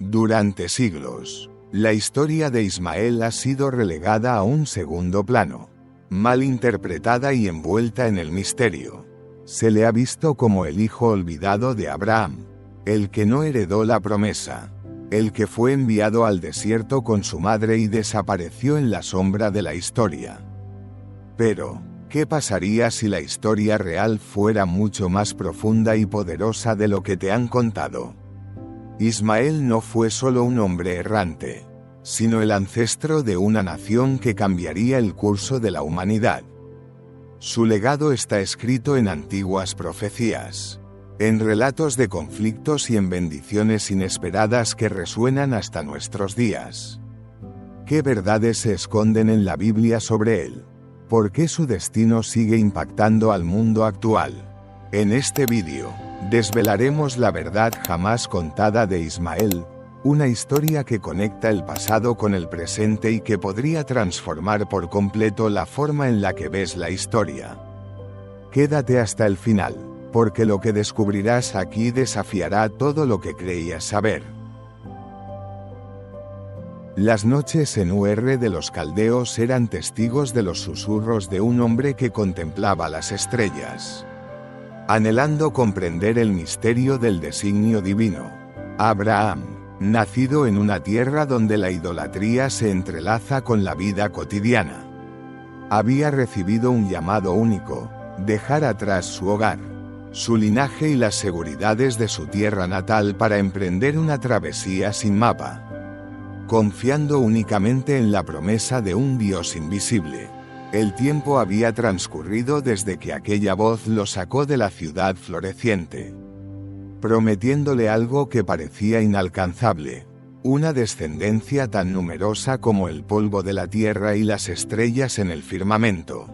Durante siglos, la historia de Ismael ha sido relegada a un segundo plano, mal interpretada y envuelta en el misterio. Se le ha visto como el hijo olvidado de Abraham, el que no heredó la promesa, el que fue enviado al desierto con su madre y desapareció en la sombra de la historia. Pero, ¿qué pasaría si la historia real fuera mucho más profunda y poderosa de lo que te han contado? Ismael no fue solo un hombre errante, sino el ancestro de una nación que cambiaría el curso de la humanidad. Su legado está escrito en antiguas profecías, en relatos de conflictos y en bendiciones inesperadas que resuenan hasta nuestros días. ¿Qué verdades se esconden en la Biblia sobre él? ¿Por qué su destino sigue impactando al mundo actual? En este vídeo, desvelaremos la verdad jamás contada de Ismael, una historia que conecta el pasado con el presente y que podría transformar por completo la forma en la que ves la historia. Quédate hasta el final, porque lo que descubrirás aquí desafiará todo lo que creías saber. Las noches en Ur de los Caldeos eran testigos de los susurros de un hombre que contemplaba las estrellas, anhelando comprender el misterio del designio divino. Abraham, nacido en una tierra donde la idolatría se entrelaza con la vida cotidiana, había recibido un llamado único: dejar atrás su hogar, su linaje y las seguridades de su tierra natal para emprender una travesía sin mapa, confiando únicamente en la promesa de un Dios invisible. El tiempo había transcurrido desde que aquella voz lo sacó de la ciudad floreciente, prometiéndole algo que parecía inalcanzable: una descendencia tan numerosa como el polvo de la tierra y las estrellas en el firmamento.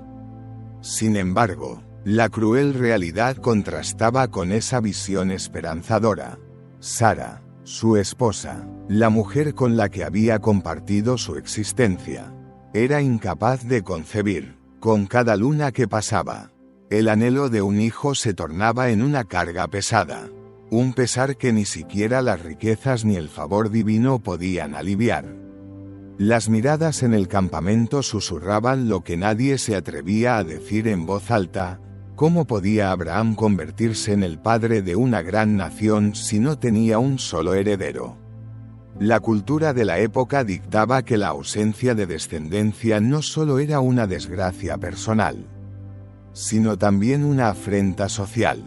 Sin embargo, la cruel realidad contrastaba con esa visión esperanzadora. Sara, su esposa, la mujer con la que había compartido su existencia, era incapaz de concebir. Con cada luna que pasaba, el anhelo de un hijo se tornaba en una carga pesada, un pesar que ni siquiera las riquezas ni el favor divino podían aliviar. Las miradas en el campamento susurraban lo que nadie se atrevía a decir en voz alta: ¿cómo podía Abraham convertirse en el padre de una gran nación si no tenía un solo heredero? La cultura de la época dictaba que la ausencia de descendencia no solo era una desgracia personal, sino también una afrenta social.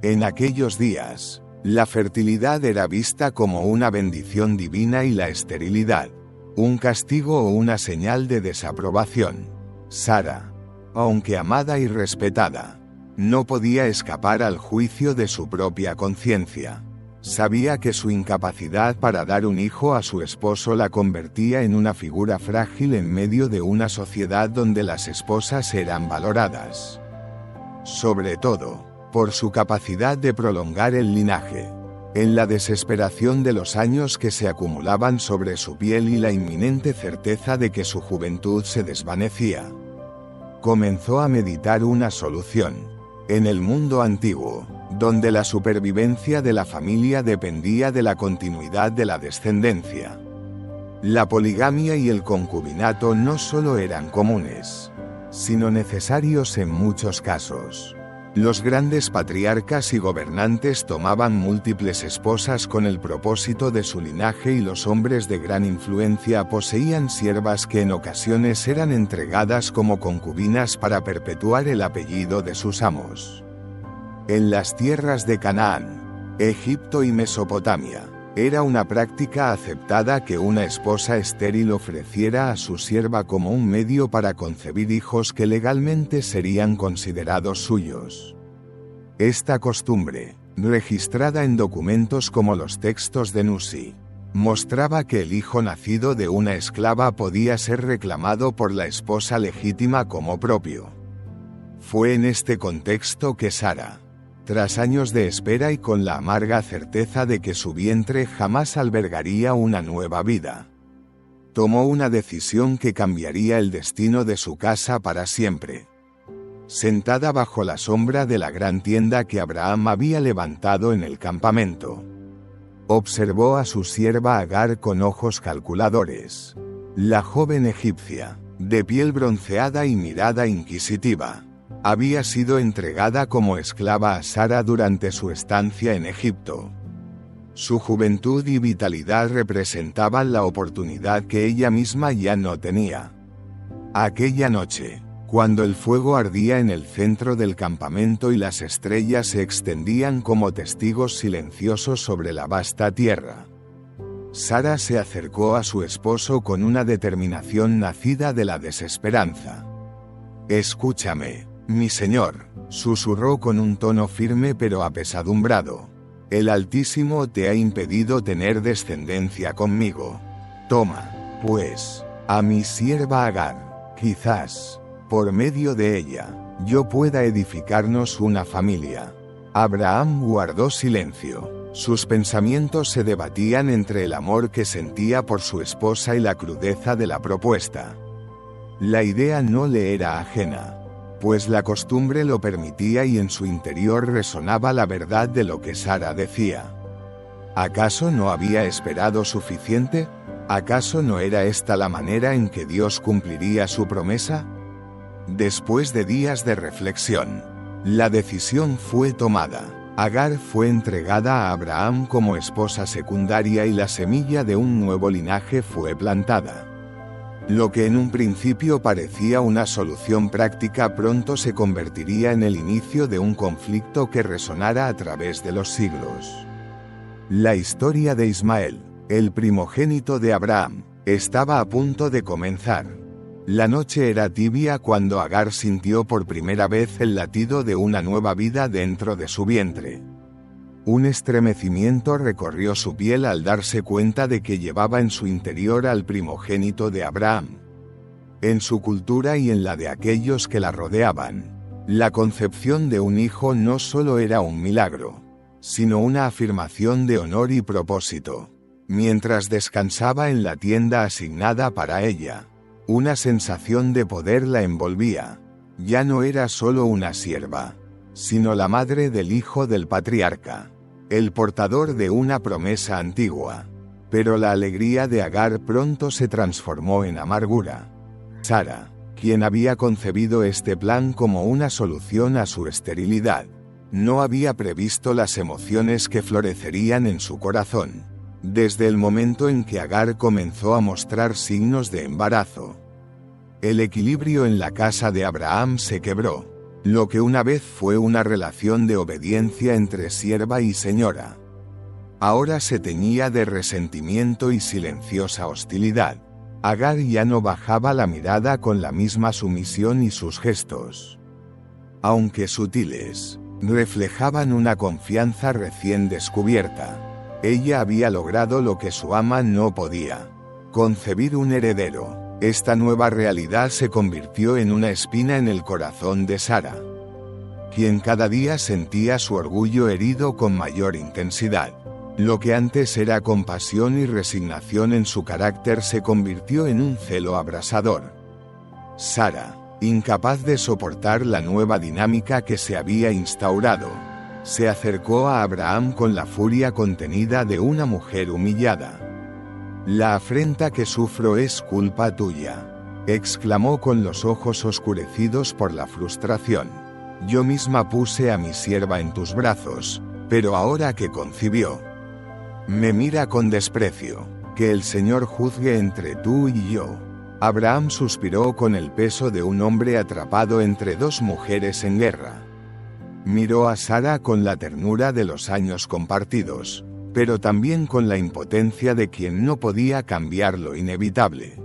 En aquellos días, la fertilidad era vista como una bendición divina y la esterilidad un castigo o una señal de desaprobación. Sara, aunque amada y respetada, no podía escapar al juicio de su propia conciencia. Sabía que su incapacidad para dar un hijo a su esposo la convertía en una figura frágil en medio de una sociedad donde las esposas eran valoradas, sobre todo, por su capacidad de prolongar el linaje. En la desesperación de los años que se acumulaban sobre su piel y la inminente certeza de que su juventud se desvanecía, comenzó a meditar una solución. En el mundo antiguo, donde la supervivencia de la familia dependía de la continuidad de la descendencia, la poligamia y el concubinato no solo eran comunes, sino necesarios en muchos casos. Los grandes patriarcas y gobernantes tomaban múltiples esposas con el propósito de su linaje, y los hombres de gran influencia poseían siervas que en ocasiones eran entregadas como concubinas para perpetuar el apellido de sus amos. En las tierras de Canaán, Egipto y Mesopotamia, era una práctica aceptada que una esposa estéril ofreciera a su sierva como un medio para concebir hijos que legalmente serían considerados suyos. Esta costumbre, registrada en documentos como los textos de Nusi, mostraba que el hijo nacido de una esclava podía ser reclamado por la esposa legítima como propio. Fue en este contexto que Sara, tras años de espera y con la amarga certeza de que su vientre jamás albergaría una nueva vida, tomó una decisión que cambiaría el destino de su casa para siempre. Sentada bajo la sombra de la gran tienda que Abraham había levantado en el campamento, Observó a su sierva Agar con ojos calculadores. La joven egipcia, de piel bronceada y mirada inquisitiva, había sido entregada como esclava a Sara durante su estancia en Egipto. Su juventud y vitalidad representaban la oportunidad que ella misma ya no tenía. Aquella noche, cuando el fuego ardía en el centro del campamento y las estrellas se extendían como testigos silenciosos sobre la vasta tierra, Sara se acercó a su esposo con una determinación nacida de la desesperanza. «Escúchame, mi señor», susurró con un tono firme pero apesadumbrado. «El Altísimo te ha impedido tener descendencia conmigo. Toma, pues, a mi sierva Agar. Quizás, por medio de ella, yo pueda edificarnos una familia». Abraham guardó silencio. Sus pensamientos se debatían entre el amor que sentía por su esposa y la crudeza de la propuesta. La idea no le era ajena, pues la costumbre lo permitía y en su interior resonaba la verdad de lo que Sara decía. ¿Acaso no había esperado suficiente? ¿Acaso no era esta la manera en que Dios cumpliría su promesa? Después de días de reflexión, la decisión fue tomada. Agar fue entregada a Abraham como esposa secundaria y la semilla de un nuevo linaje fue plantada. Lo que en un principio parecía una solución práctica pronto se convertiría en el inicio de un conflicto que resonara a través de los siglos. La historia de Ismael, el primogénito de Abraham, estaba a punto de comenzar. La noche era tibia cuando Agar sintió por primera vez el latido de una nueva vida dentro de su vientre. Un estremecimiento recorrió su piel al darse cuenta de que llevaba en su interior al primogénito de Abraham. En su cultura y en la de aquellos que la rodeaban, la concepción de un hijo no solo era un milagro, sino una afirmación de honor y propósito. Mientras descansaba en la tienda asignada para ella, una sensación de poder la envolvía. Ya no era solo una sierva, sino la madre del hijo del patriarca, el portador de una promesa antigua. Pero la alegría de Agar pronto se transformó en amargura. Sara, quien había concebido este plan como una solución a su esterilidad, no había previsto las emociones que florecerían en su corazón desde el momento en que Agar comenzó a mostrar signos de embarazo. El equilibrio en la casa de Abraham se quebró. Lo que una vez fue una relación de obediencia entre sierva y señora, ahora se teñía de resentimiento y silenciosa hostilidad. Agar ya no bajaba la mirada con la misma sumisión y sus gestos, aunque sutiles, reflejaban una confianza recién descubierta. Ella había logrado lo que su ama no podía: concebir un heredero. Esta nueva realidad se convirtió en una espina en el corazón de Sara, quien cada día sentía su orgullo herido con mayor intensidad. Lo que antes era compasión y resignación en su carácter se convirtió en un celo abrasador. Sara, incapaz de soportar la nueva dinámica que se había instaurado, se acercó a Abraham con la furia contenida de una mujer humillada. «La afrenta que sufro es culpa tuya», exclamó con los ojos oscurecidos por la frustración. «Yo misma puse a mi sierva en tus brazos, pero ahora que concibió, me mira con desprecio. Que el Señor juzgue entre tú y yo». Abraham suspiró con el peso de un hombre atrapado entre dos mujeres en guerra. Miró a Sara con la ternura de los años compartidos, pero también con la impotencia de quien no podía cambiar lo inevitable.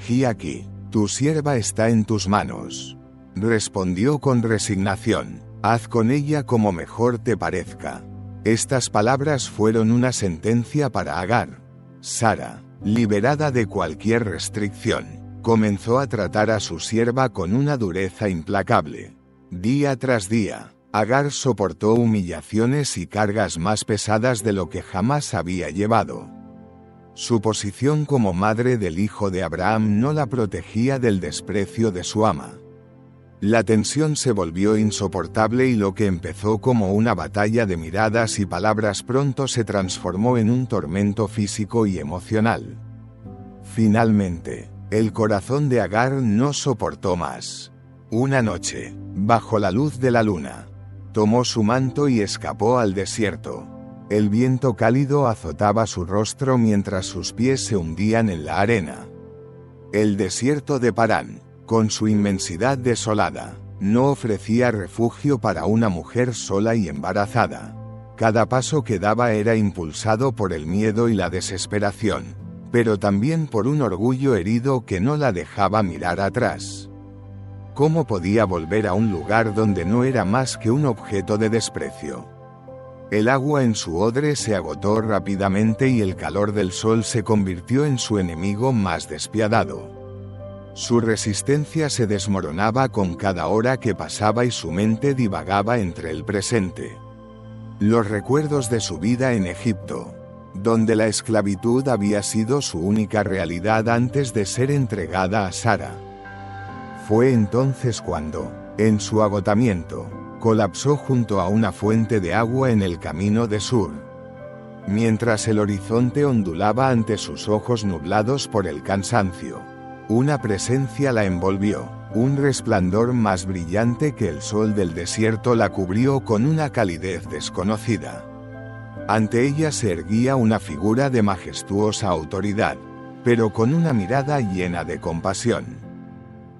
«He aquí, tu sierva está en tus manos», respondió con resignación. «Haz con ella como mejor te parezca». Estas palabras fueron una sentencia para Agar. Sara, liberada de cualquier restricción, comenzó a tratar a su sierva con una dureza implacable. Día tras día, Agar soportó humillaciones y cargas más pesadas de lo que jamás había llevado. Su posición como madre del hijo de Abraham no la protegía del desprecio de su ama. La tensión se volvió insoportable y lo que empezó como una batalla de miradas y palabras pronto se transformó en un tormento físico y emocional. Finalmente, el corazón de Agar no soportó más. Una noche, bajo la luz de la luna, tomó su manto y escapó al desierto. El viento cálido azotaba su rostro mientras sus pies se hundían en la arena. El desierto de Parán, con su inmensidad desolada, no ofrecía refugio para una mujer sola y embarazada. Cada paso que daba era impulsado por el miedo y la desesperación, pero también por un orgullo herido que no la dejaba mirar atrás. ¿Cómo podía volver a un lugar donde no era más que un objeto de desprecio? El agua en su odre se agotó rápidamente y el calor del sol se convirtió en su enemigo más despiadado. Su resistencia se desmoronaba con cada hora que pasaba y su mente divagaba entre el presente. Los recuerdos de su vida en Egipto, donde la esclavitud había sido su única realidad antes de ser entregada a Sara. Fue entonces cuando, en su agotamiento, colapsó junto a una fuente de agua en el camino de Sur. Mientras el horizonte ondulaba ante sus ojos nublados por el cansancio, una presencia la envolvió, un resplandor más brillante que el sol del desierto la cubrió con una calidez desconocida. Ante ella se erguía una figura de majestuosa autoridad, pero con una mirada llena de compasión.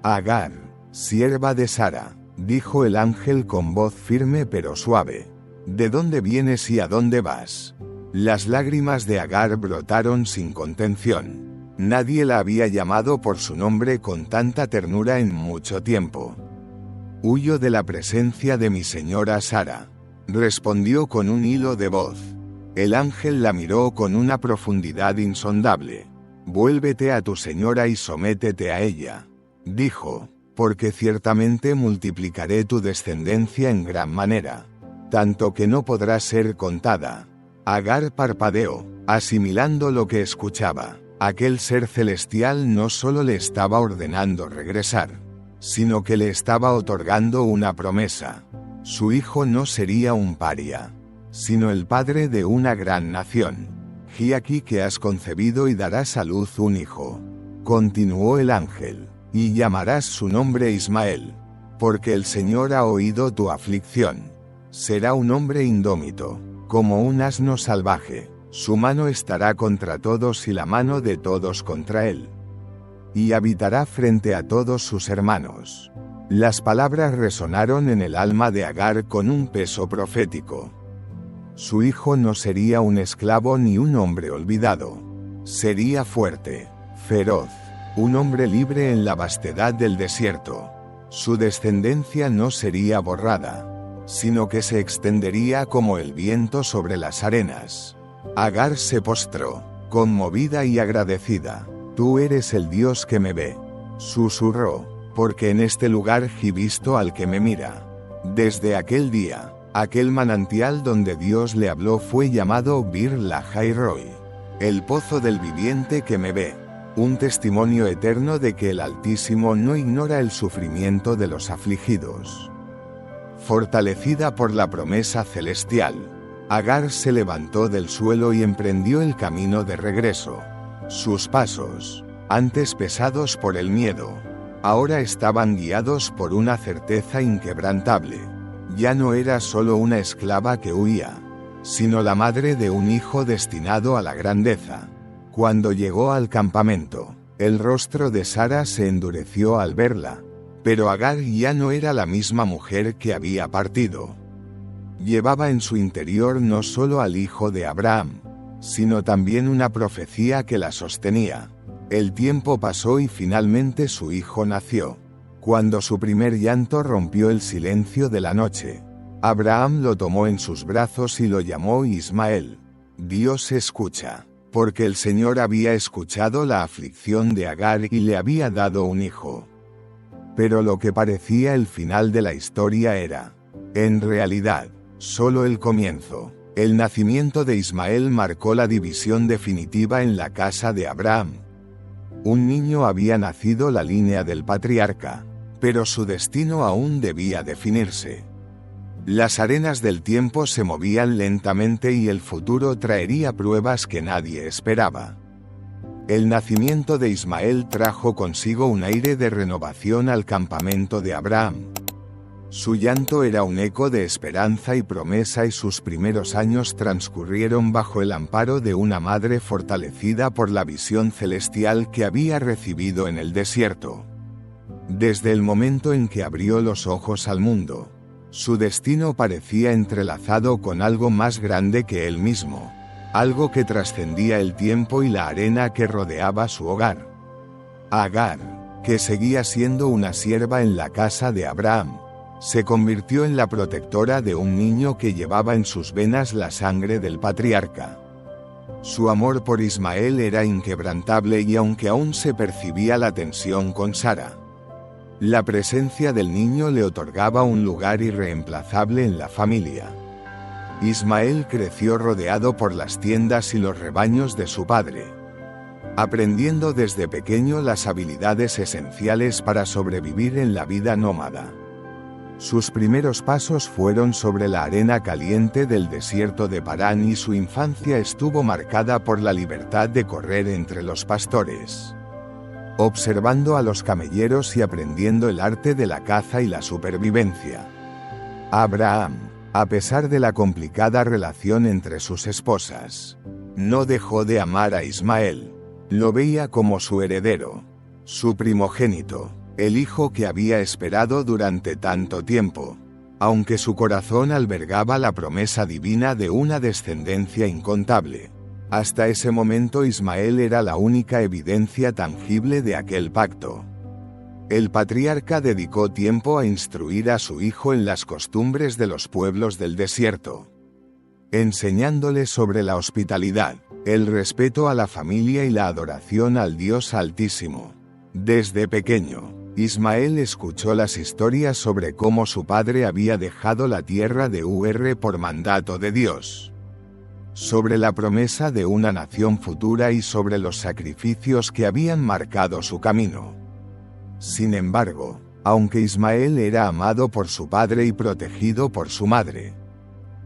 Agar, sierva de Sara, dijo el ángel con voz firme pero suave. ¿De dónde vienes y a dónde vas? Las lágrimas de Agar brotaron sin contención. Nadie la había llamado por su nombre con tanta ternura en mucho tiempo. Huyo de la presencia de mi señora Sara, respondió con un hilo de voz. El ángel la miró con una profundidad insondable. Vuélvete a tu señora y sométete a ella, dijo, porque ciertamente multiplicaré tu descendencia en gran manera, tanto que no podrá ser contada. Agar parpadeó, asimilando lo que escuchaba. Aquel ser celestial no solo le estaba ordenando regresar, sino que le estaba otorgando una promesa. Su hijo no sería un paria, sino el padre de una gran nación. He aquí que has concebido y darás a luz un hijo. Continuó el ángel, y llamarás su nombre Ismael, porque el Señor ha oído tu aflicción. Será un hombre indómito, como un asno salvaje. Su mano estará contra todos y la mano de todos contra él. Y habitará frente a todos sus hermanos. Las palabras resonaron en el alma de Agar con un peso profético. Su hijo no sería un esclavo ni un hombre olvidado. Sería fuerte, feroz, un hombre libre en la vastedad del desierto. Su descendencia no sería borrada, sino que se extendería como el viento sobre las arenas. Agar se postró, conmovida y agradecida. Tú eres el Dios que me ve, susurró, porque en este lugar he visto al que me mira. Desde aquel día, aquel manantial donde Dios le habló fue llamado Bir Lahai Roi, el pozo del viviente que me ve, un testimonio eterno de que el Altísimo no ignora el sufrimiento de los afligidos. Fortalecida por la promesa celestial, Agar se levantó del suelo y emprendió el camino de regreso. Sus pasos, antes pesados por el miedo, ahora estaban guiados por una certeza inquebrantable. Ya no era solo una esclava que huía, sino la madre de un hijo destinado a la grandeza. Cuando llegó al campamento, el rostro de Sara se endureció al verla, pero Agar ya no era la misma mujer que había partido. Llevaba en su interior no solo al hijo de Abraham, sino también una profecía que la sostenía. El tiempo pasó y finalmente su hijo nació. Cuando su primer llanto rompió el silencio de la noche, Abraham lo tomó en sus brazos y lo llamó Ismael. Dios escucha, porque el Señor había escuchado la aflicción de Agar y le había dado un hijo. Pero lo que parecía el final de la historia era, en realidad, solo el comienzo. El nacimiento de Ismael marcó la división definitiva en la casa de Abraham. Un niño había nacido la línea del patriarca, Pero su destino aún debía definirse. Las arenas del tiempo se movían lentamente y el futuro traería pruebas que nadie esperaba. El nacimiento de Ismael trajo consigo un aire de renovación al campamento de Abraham. Su llanto era un eco de esperanza y promesa y sus primeros años transcurrieron bajo el amparo de una madre fortalecida por la visión celestial que había recibido en el desierto. Desde el momento en que abrió los ojos al mundo, su destino parecía entrelazado con algo más grande que él mismo, algo que trascendía el tiempo y la arena que rodeaba su hogar. Agar, que seguía siendo una sierva en la casa de Abraham, se convirtió en la protectora de un niño que llevaba en sus venas la sangre del patriarca. Su amor por Ismael era inquebrantable y aunque aún se percibía la tensión con Sara, la presencia del niño le otorgaba un lugar irreemplazable en la familia. Ismael creció rodeado por las tiendas y los rebaños de su padre, aprendiendo desde pequeño las habilidades esenciales para sobrevivir en la vida nómada. Sus primeros pasos fueron sobre la arena caliente del desierto de Parán y su infancia estuvo marcada por la libertad de correr entre los pastores, observando a los camelleros y aprendiendo el arte de la caza y la supervivencia. Abraham, a pesar de la complicada relación entre sus esposas, no dejó de amar a Ismael. Lo veía como su heredero, su primogénito, el hijo que había esperado durante tanto tiempo, aunque su corazón albergaba la promesa divina de una descendencia incontable. Hasta ese momento Ismael era la única evidencia tangible de aquel pacto. El patriarca dedicó tiempo a instruir a su hijo en las costumbres de los pueblos del desierto, enseñándole sobre la hospitalidad, el respeto a la familia y la adoración al Dios Altísimo. Desde pequeño, Ismael escuchó las historias sobre cómo su padre había dejado la tierra de Ur por mandato de Dios, sobre la promesa de una nación futura y sobre los sacrificios que habían marcado su camino. Sin embargo, aunque Ismael era amado por su padre y protegido por su madre,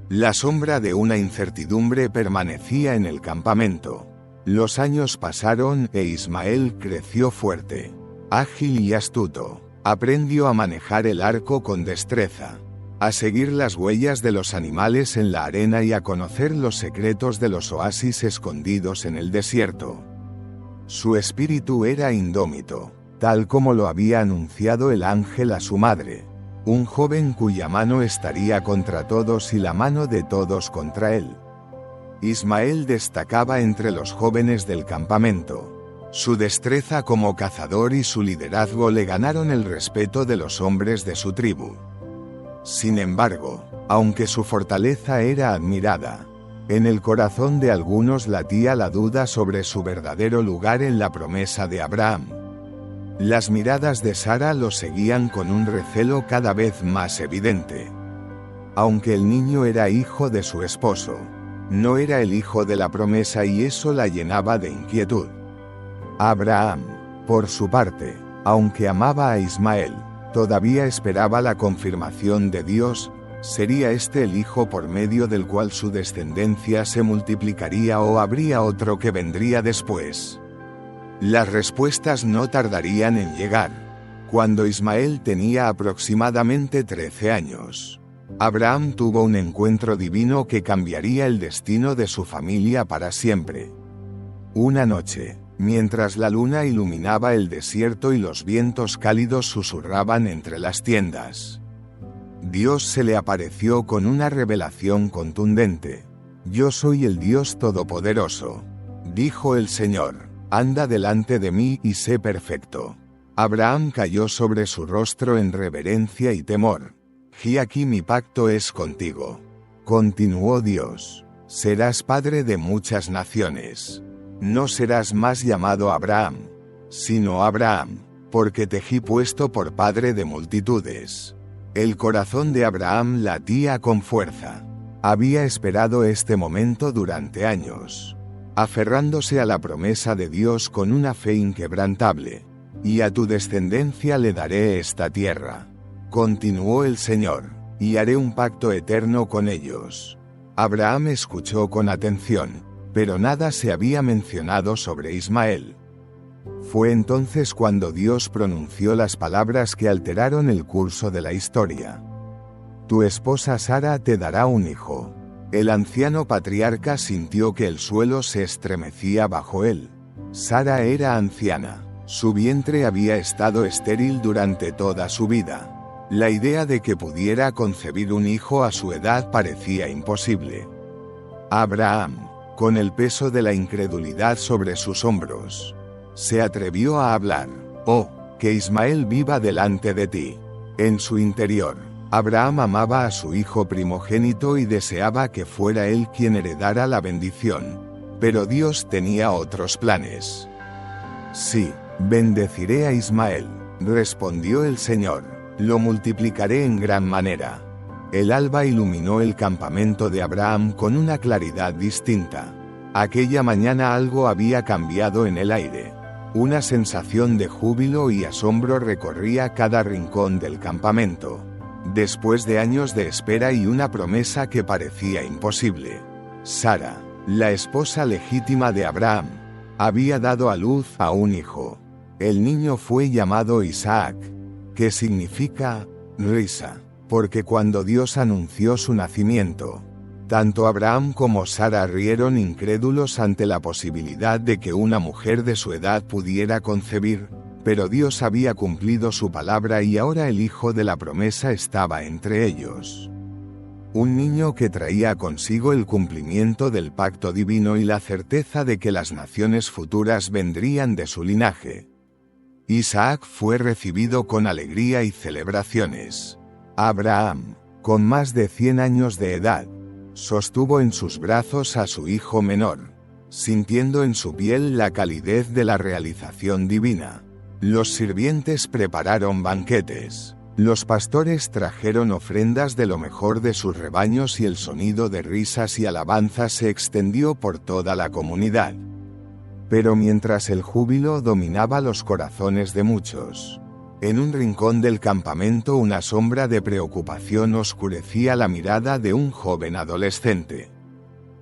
la sombra de una incertidumbre permanecía en el campamento. Los años pasaron e Ismael creció fuerte, ágil y astuto. Aprendió a manejar el arco con destreza, a seguir las huellas de los animales en la arena y a conocer los secretos de los oasis escondidos en el desierto. Su espíritu era indómito, tal como lo había anunciado el ángel a su madre, un joven cuya mano estaría contra todos y la mano de todos contra él. Ismael destacaba entre los jóvenes del campamento. Su destreza como cazador y su liderazgo le ganaron el respeto de los hombres de su tribu. Sin embargo, aunque su fortaleza era admirada, en el corazón de algunos latía la duda sobre su verdadero lugar en la promesa de Abraham. Las miradas de Sara lo seguían con un recelo cada vez más evidente. Aunque el niño era hijo de su esposo, no era el hijo de la promesa y eso la llenaba de inquietud. Abraham, por su parte, aunque amaba a Ismael, todavía esperaba la confirmación de Dios. ¿Sería este el hijo por medio del cual su descendencia se multiplicaría o habría otro que vendría después? Las respuestas no tardarían en llegar. Cuando Ismael tenía aproximadamente 13 años, Abraham tuvo un encuentro divino que cambiaría el destino de su familia para siempre. Una noche, mientras la luna iluminaba el desierto y los vientos cálidos susurraban entre las tiendas, Dios se le apareció con una revelación contundente. «Yo soy el Dios Todopoderoso», dijo el Señor. «Anda delante de mí y sé perfecto». Abraham cayó sobre su rostro en reverencia y temor. «He aquí mi pacto es contigo», continuó Dios. «Serás padre de muchas naciones. No serás más llamado Abraham, sino Abraham, porque te he puesto por padre de multitudes». El corazón de Abraham latía con fuerza. Había esperado este momento durante años, aferrándose a la promesa de Dios con una fe inquebrantable. y a tu descendencia le daré esta tierra. Continuó el Señor, y haré un pacto eterno con ellos. Abraham escuchó con atención, pero nada se había mencionado sobre Ismael. Fue entonces cuando Dios pronunció las palabras que alteraron el curso de la historia. Tu esposa Sara te dará un hijo. El anciano patriarca sintió que el suelo se estremecía bajo él. Sara era anciana. Su vientre había estado estéril durante toda su vida. La idea de que pudiera concebir un hijo a su edad parecía imposible. Abraham, con el peso de la incredulidad sobre sus hombros, se atrevió a hablar. Oh, que Ismael viva delante de ti. En su interior, Abraham amaba a su hijo primogénito y deseaba que fuera él quien heredara la bendición. Pero Dios tenía otros planes. Sí, bendeciré a Ismael, respondió el Señor, lo multiplicaré en gran manera. El alba iluminó el campamento de Abraham con una claridad distinta. Aquella mañana algo había cambiado en el aire. Una sensación de júbilo y asombro recorría cada rincón del campamento. Después de años de espera y una promesa que parecía imposible, Sara, la esposa legítima de Abraham, había dado a luz a un hijo. El niño fue llamado Isaac, que significa risa, porque cuando Dios anunció su nacimiento, tanto Abraham como Sara rieron incrédulos ante la posibilidad de que una mujer de su edad pudiera concebir, pero Dios había cumplido su palabra y ahora el hijo de la promesa estaba entre ellos. Un niño que traía consigo el cumplimiento del pacto divino y la certeza de que las naciones futuras vendrían de su linaje. Isaac fue recibido con alegría y celebraciones. Abraham, con más de 100 años de edad, sostuvo en sus brazos a su hijo menor, sintiendo en su piel la calidez de la realización divina. Los sirvientes prepararon banquetes. Los pastores trajeron ofrendas de lo mejor de sus rebaños y el sonido de risas y alabanzas se extendió por toda la comunidad. Pero mientras el júbilo dominaba los corazones de muchos, en un rincón del campamento una sombra de preocupación oscurecía la mirada de un joven adolescente.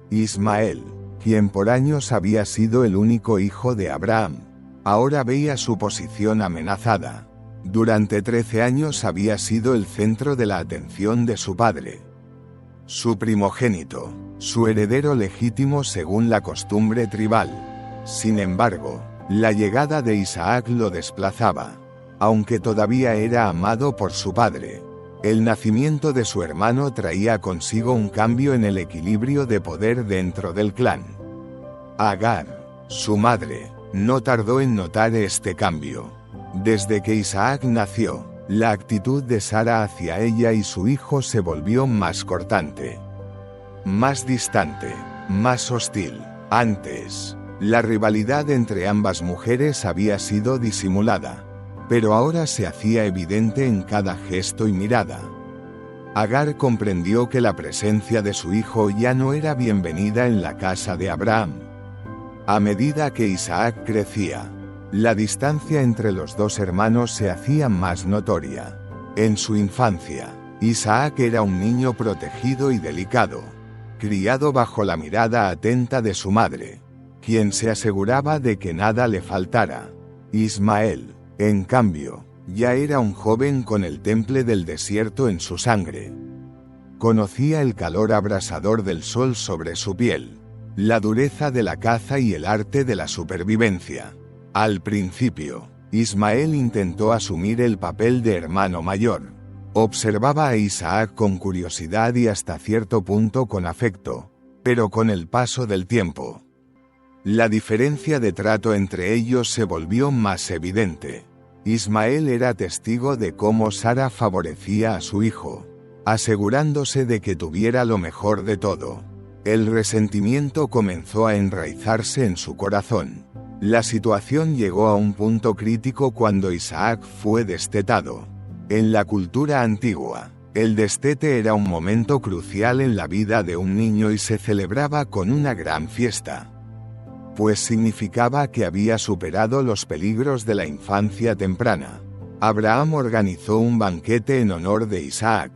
Ismael, quien por años había sido el único hijo de Abraham, ahora veía su posición amenazada. Durante 13 años había sido el centro de la atención de su padre. Su primogénito, su heredero legítimo según la costumbre tribal. Sin embargo, la llegada de Isaac lo desplazaba. Aunque todavía era amado por su padre, el nacimiento de su hermano traía consigo un cambio en el equilibrio de poder dentro del clan. Agar, su madre, no tardó en notar este cambio. Desde que Isaac nació, la actitud de Sara hacia ella y su hijo se volvió más cortante, más distante, más hostil. Antes, la rivalidad entre ambas mujeres había sido disimulada, pero ahora se hacía evidente en cada gesto y mirada. Agar comprendió que la presencia de su hijo ya no era bienvenida en la casa de Abraham. A medida que Isaac crecía, la distancia entre los dos hermanos se hacía más notoria. En su infancia, Isaac era un niño protegido y delicado, criado bajo la mirada atenta de su madre, quien se aseguraba de que nada le faltara. Ismael, en cambio, ya era un joven con el temple del desierto en su sangre. Conocía el calor abrasador del sol sobre su piel, la dureza de la caza y el arte de la supervivencia. Al principio, Ismael intentó asumir el papel de hermano mayor. Observaba a Isaac con curiosidad y hasta cierto punto con afecto, pero con el paso del tiempo, la diferencia de trato entre ellos se volvió más evidente. Ismael era testigo de cómo Sara favorecía a su hijo, asegurándose de que tuviera lo mejor de todo. El resentimiento comenzó a enraizarse en su corazón. La situación llegó a un punto crítico cuando Isaac fue destetado. En la cultura antigua, el destete era un momento crucial en la vida de un niño y se celebraba con una gran fiesta. pues significaba que había superado los peligros de la infancia temprana. Abraham organizó un banquete en honor de Isaac,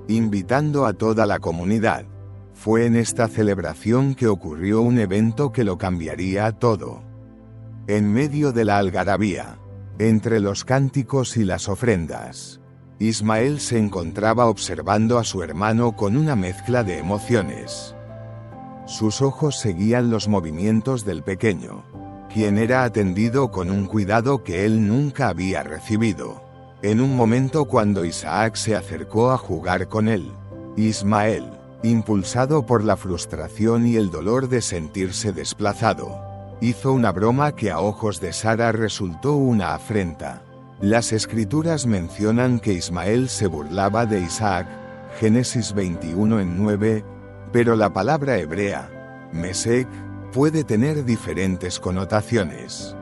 invitando a toda la comunidad. Fue en esta celebración que ocurrió un evento que lo cambiaría todo. En medio de la algarabía, entre los cánticos y las ofrendas, Ismael se encontraba observando a su hermano con una mezcla de emociones. Sus ojos seguían los movimientos del pequeño, quien era atendido con un cuidado que él nunca había recibido. En un momento cuando Isaac se acercó a jugar con él, Ismael, impulsado por la frustración y el dolor de sentirse desplazado, hizo una broma que a ojos de Sara resultó una afrenta. Las escrituras mencionan que Ismael se burlaba de Isaac, Génesis 21:9, pero la palabra hebrea, mesek, puede tener diferentes connotaciones.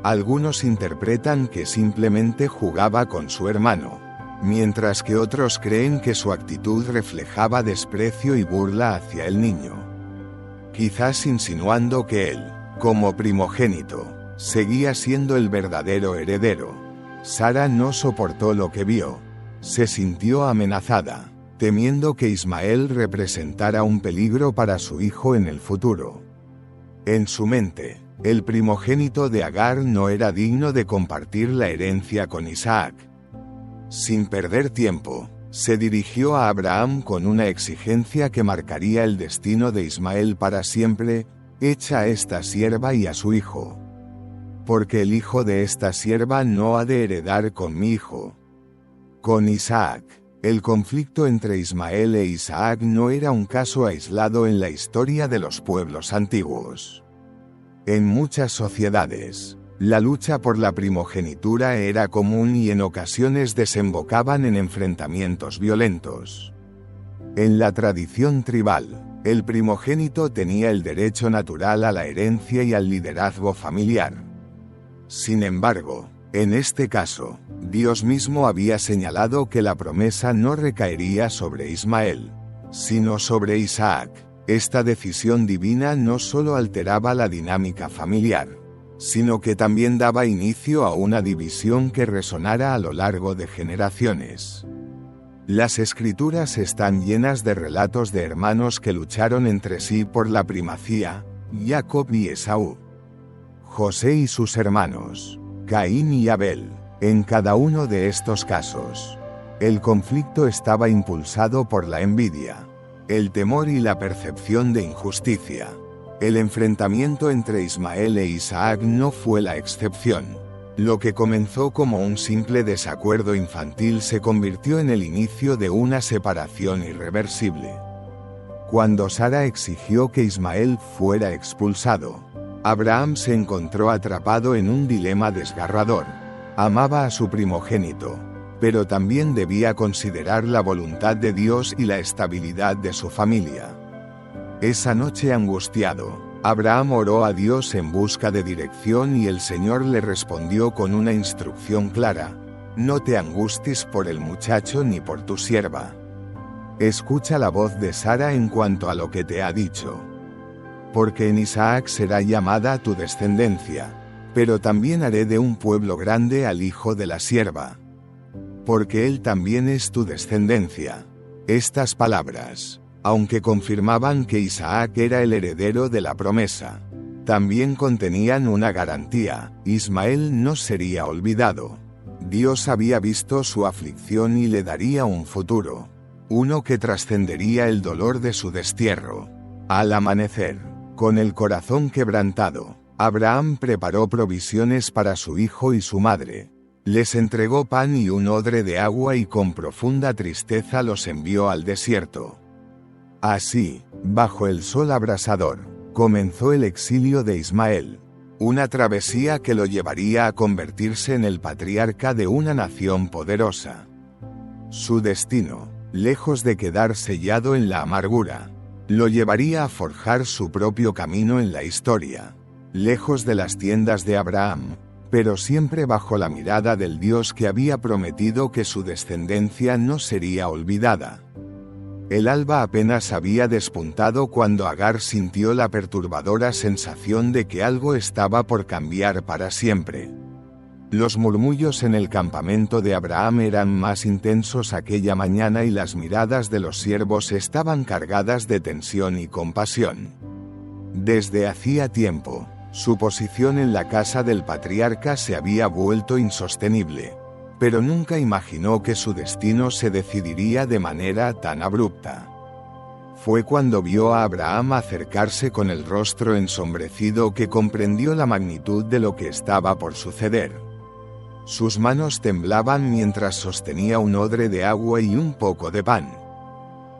Algunos interpretan que simplemente jugaba con su hermano, mientras que otros creen que su actitud reflejaba desprecio y burla hacia el niño. Quizás insinuando que él, como primogénito, seguía siendo el verdadero heredero. Sara no soportó lo que vio. Se sintió amenazada, temiendo que Ismael representara un peligro para su hijo en el futuro. En su mente, el primogénito de Agar no era digno de compartir la herencia con Isaac. Sin perder tiempo, se dirigió a Abraham con una exigencia que marcaría el destino de Ismael para siempre: echa a esta sierva y a su hijo, porque el hijo de esta sierva no ha de heredar con mi hijo. Con Isaac, el conflicto entre Ismael e Isaac no era un caso aislado en la historia de los pueblos antiguos. En muchas sociedades, la lucha por la primogenitura era común y en ocasiones desembocaban en enfrentamientos violentos. En la tradición tribal, el primogénito tenía el derecho natural a la herencia y al liderazgo familiar. Sin embargo, en este caso, Dios mismo había señalado que la promesa no recaería sobre Ismael, sino sobre Isaac. Esta decisión divina no solo alteraba la dinámica familiar, sino que también daba inicio a una división que resonara a lo largo de generaciones. Las escrituras están llenas de relatos de hermanos que lucharon entre sí por la primacía: Jacob y Esaú, José y sus hermanos, Caín y Abel. En cada uno de estos casos, el conflicto estaba impulsado por la envidia, el temor y la percepción de injusticia. El enfrentamiento entre Ismael e Isaac no fue la excepción. Lo que comenzó como un simple desacuerdo infantil se convirtió en el inicio de una separación irreversible. Cuando Sara exigió que Ismael fuera expulsado, Abraham se encontró atrapado en un dilema desgarrador. Amaba a su primogénito, pero también debía considerar la voluntad de Dios y la estabilidad de su familia. Esa noche, angustiado, Abraham oró a Dios en busca de dirección y el Señor le respondió con una instrucción clara: no te angusties por el muchacho ni por tu sierva. Escucha la voz de Sara en cuanto a lo que te ha dicho. Porque en Isaac será llamada tu descendencia, pero también haré de un pueblo grande al hijo de la sierva. Porque él también es tu descendencia. Estas palabras, aunque confirmaban que Isaac era el heredero de la promesa, también contenían una garantía: Ismael no sería olvidado. Dios había visto su aflicción y le daría un futuro, uno que trascendería el dolor de su destierro. Al amanecer, con el corazón quebrantado, Abraham preparó provisiones para su hijo y su madre. Les entregó pan y un odre de agua y con profunda tristeza los envió al desierto. Así, bajo el sol abrasador, comenzó el exilio de Ismael, una travesía que lo llevaría a convertirse en el patriarca de una nación poderosa. Su destino, lejos de quedar sellado en la amargura, lo llevaría a forjar su propio camino en la historia, lejos de las tiendas de Abraham, pero siempre bajo la mirada del Dios que había prometido que su descendencia no sería olvidada. El alba apenas había despuntado cuando Agar sintió la perturbadora sensación de que algo estaba por cambiar para siempre. Los murmullos en el campamento de Abraham eran más intensos aquella mañana y las miradas de los siervos estaban cargadas de tensión y compasión. Desde hacía tiempo, su posición en la casa del patriarca se había vuelto insostenible, pero nunca imaginó que su destino se decidiría de manera tan abrupta. Fue cuando vio a Abraham acercarse con el rostro ensombrecido que comprendió la magnitud de lo que estaba por suceder. Sus manos temblaban mientras sostenía un odre de agua y un poco de pan.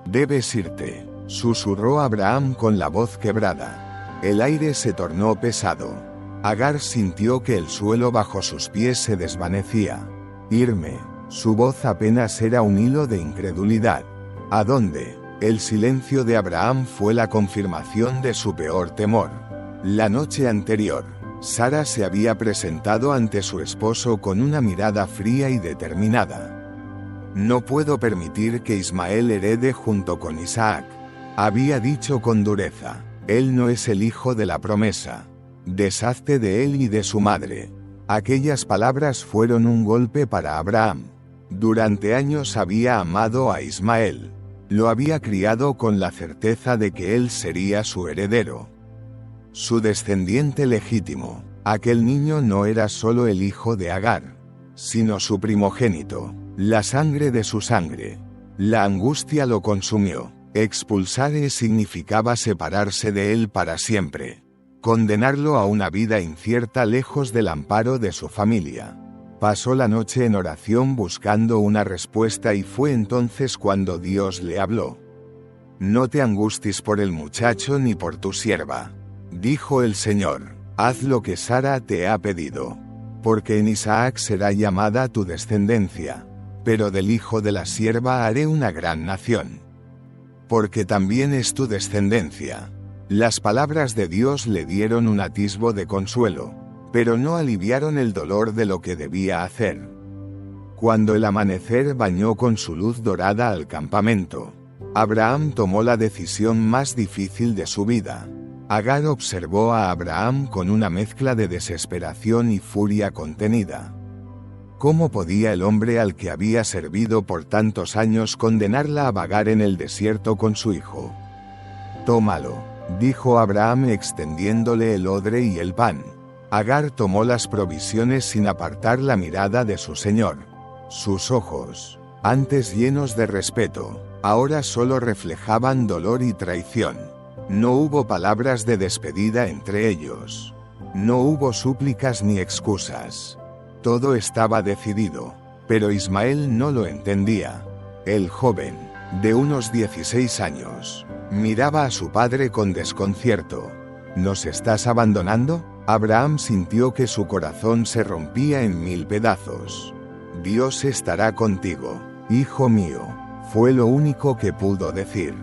«Debes irte», susurró Abraham con la voz quebrada. El aire se tornó pesado. Agar sintió que el suelo bajo sus pies se desvanecía. «Irme». Su voz apenas era un hilo de incredulidad. ¿A dónde? El silencio de Abraham fue la confirmación de su peor temor. La noche anterior, Sara se había presentado ante su esposo con una mirada fría y determinada. «No puedo permitir que Ismael herede junto con Isaac», había dicho con dureza. «Él no es el hijo de la promesa. Deshazte de él y de su madre». Aquellas palabras fueron un golpe para Abraham. Durante años había amado a Ismael. Lo había criado con la certeza de que él sería su heredero, su descendiente legítimo. Aquel niño no era solo el hijo de Agar, sino su primogénito, la sangre de su sangre. La angustia lo consumió. Expulsarle significaba separarse de él para siempre. Condenarlo a una vida incierta lejos del amparo de su familia. Pasó la noche en oración buscando una respuesta y fue entonces cuando Dios le habló. «No te angusties por el muchacho ni por tu sierva», dijo el Señor. «Haz lo que Sara te ha pedido. Porque en Isaac será llamada tu descendencia, pero del hijo de la sierva haré una gran nación. Porque también es tu descendencia». Las palabras de Dios le dieron un atisbo de consuelo, pero no aliviaron el dolor de lo que debía hacer. Cuando el amanecer bañó con su luz dorada al campamento, Abraham tomó la decisión más difícil de su vida. Agar observó a Abraham con una mezcla de desesperación y furia contenida. ¿Cómo podía el hombre al que había servido por tantos años condenarla a vagar en el desierto con su hijo? «Tómalo», dijo Abraham extendiéndole el odre y el pan. Agar tomó las provisiones sin apartar la mirada de su señor. Sus ojos, antes llenos de respeto, ahora solo reflejaban dolor y traición. No hubo palabras de despedida entre ellos. No hubo súplicas ni excusas. Todo estaba decidido, pero Ismael no lo entendía. El joven, de unos 16 años, miraba a su padre con desconcierto. «¿Nos estás abandonando?». Abraham sintió que su corazón se rompía en 1000 pedazos. «Dios estará contigo, hijo mío», fue lo único que pudo decir.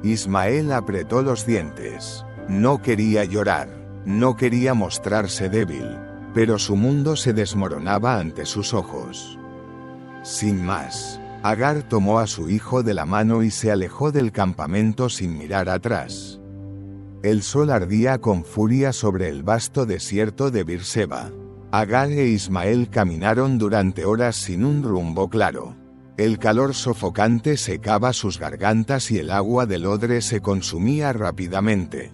Ismael apretó los dientes. No quería llorar, no quería mostrarse débil, pero su mundo se desmoronaba ante sus ojos. Sin más, Agar tomó a su hijo de la mano y se alejó del campamento sin mirar atrás. El sol ardía con furia sobre el vasto desierto de Beerseba. Agar e Ismael caminaron durante horas sin un rumbo claro. El calor sofocante secaba sus gargantas y el agua del odre se consumía rápidamente.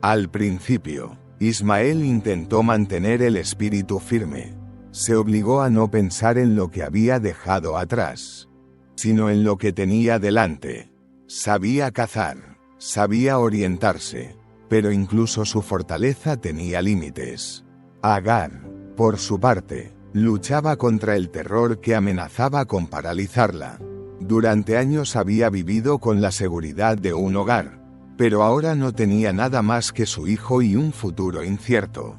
Al principio, Ismael intentó mantener el espíritu firme. Se obligó a no pensar en lo que había dejado atrás, sino en lo que tenía delante. Sabía cazar, sabía orientarse, pero incluso su fortaleza tenía límites. Agar, por su parte, luchaba contra el terror que amenazaba con paralizarla. Durante años había vivido con la seguridad de un hogar, pero ahora no tenía nada más que su hijo y un futuro incierto.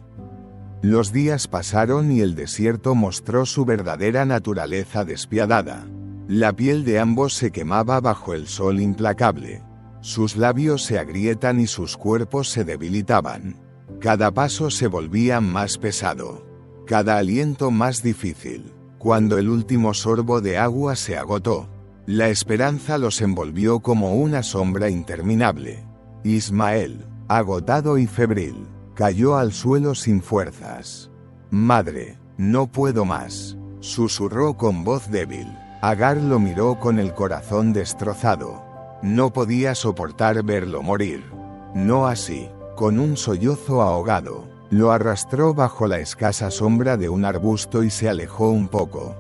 Los días pasaron y el desierto mostró su verdadera naturaleza despiadada. La piel de ambos se quemaba bajo el sol implacable. Sus labios se agrietan y sus cuerpos se debilitaban. Cada paso se volvía más pesado. Cada aliento más difícil. Cuando el último sorbo de agua se agotó, La esperanza los envolvió como una sombra interminable. Ismael, agotado y febril, cayó al suelo sin fuerzas. «Madre, no puedo más», susurró con voz débil. Agar lo miró con el corazón destrozado. No podía soportar verlo morir. No así. Con un sollozo ahogado, lo arrastró bajo la escasa sombra de un arbusto y se alejó un poco.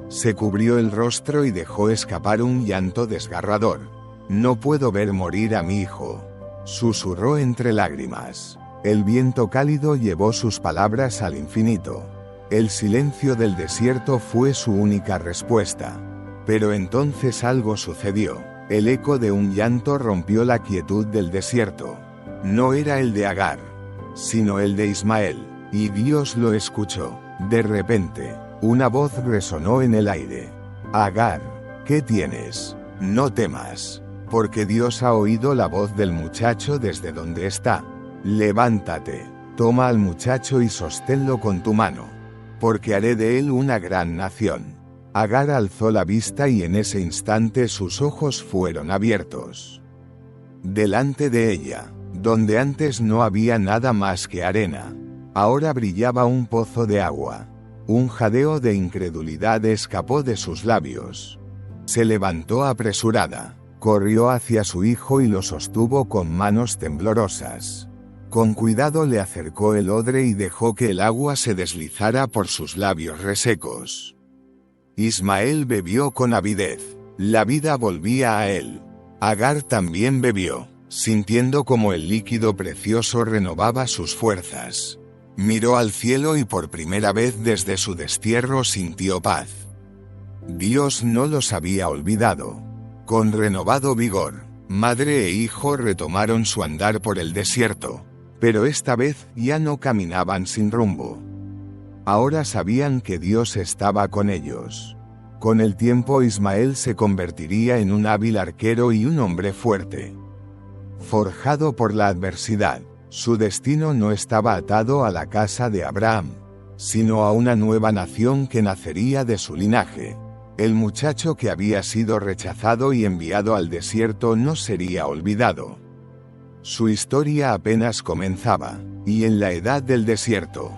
Se cubrió el rostro y dejó escapar un llanto desgarrador. «No puedo ver morir a mi hijo», susurró entre lágrimas. El viento cálido llevó sus palabras al infinito. El silencio del desierto fue su única respuesta. Pero entonces algo sucedió. El eco de un llanto rompió la quietud del desierto. No era el de Agar, sino el de Ismael, y Dios lo escuchó. De repente, una voz resonó en el aire. «Agar, ¿qué tienes? No temas, porque Dios ha oído la voz del muchacho desde donde está. Levántate, toma al muchacho y sosténlo con tu mano, porque haré de él una gran nación». Agar alzó la vista y en ese instante sus ojos fueron abiertos. Delante de ella, donde antes no había nada más que arena, ahora brillaba un pozo de agua. Un jadeo de incredulidad escapó de sus labios. Se levantó apresurada, corrió hacia su hijo y lo sostuvo con manos temblorosas. Con cuidado le acercó el odre y dejó que el agua se deslizara por sus labios resecos. Ismael bebió con avidez. La vida volvía a él. Agar también bebió, sintiendo como el líquido precioso renovaba sus fuerzas. Miró al cielo y por primera vez desde su destierro sintió paz. Dios no los había olvidado. Con renovado vigor, madre e hijo retomaron su andar por el desierto, pero esta vez ya no caminaban sin rumbo. Ahora sabían que Dios estaba con ellos. Con el tiempo Ismael se convertiría en un hábil arquero y un hombre fuerte. Forjado por la adversidad, su destino no estaba atado a la casa de Abraham, sino a una nueva nación que nacería de su linaje. El muchacho que había sido rechazado y enviado al desierto no sería olvidado. Su historia apenas comenzaba, y en la edad del desierto,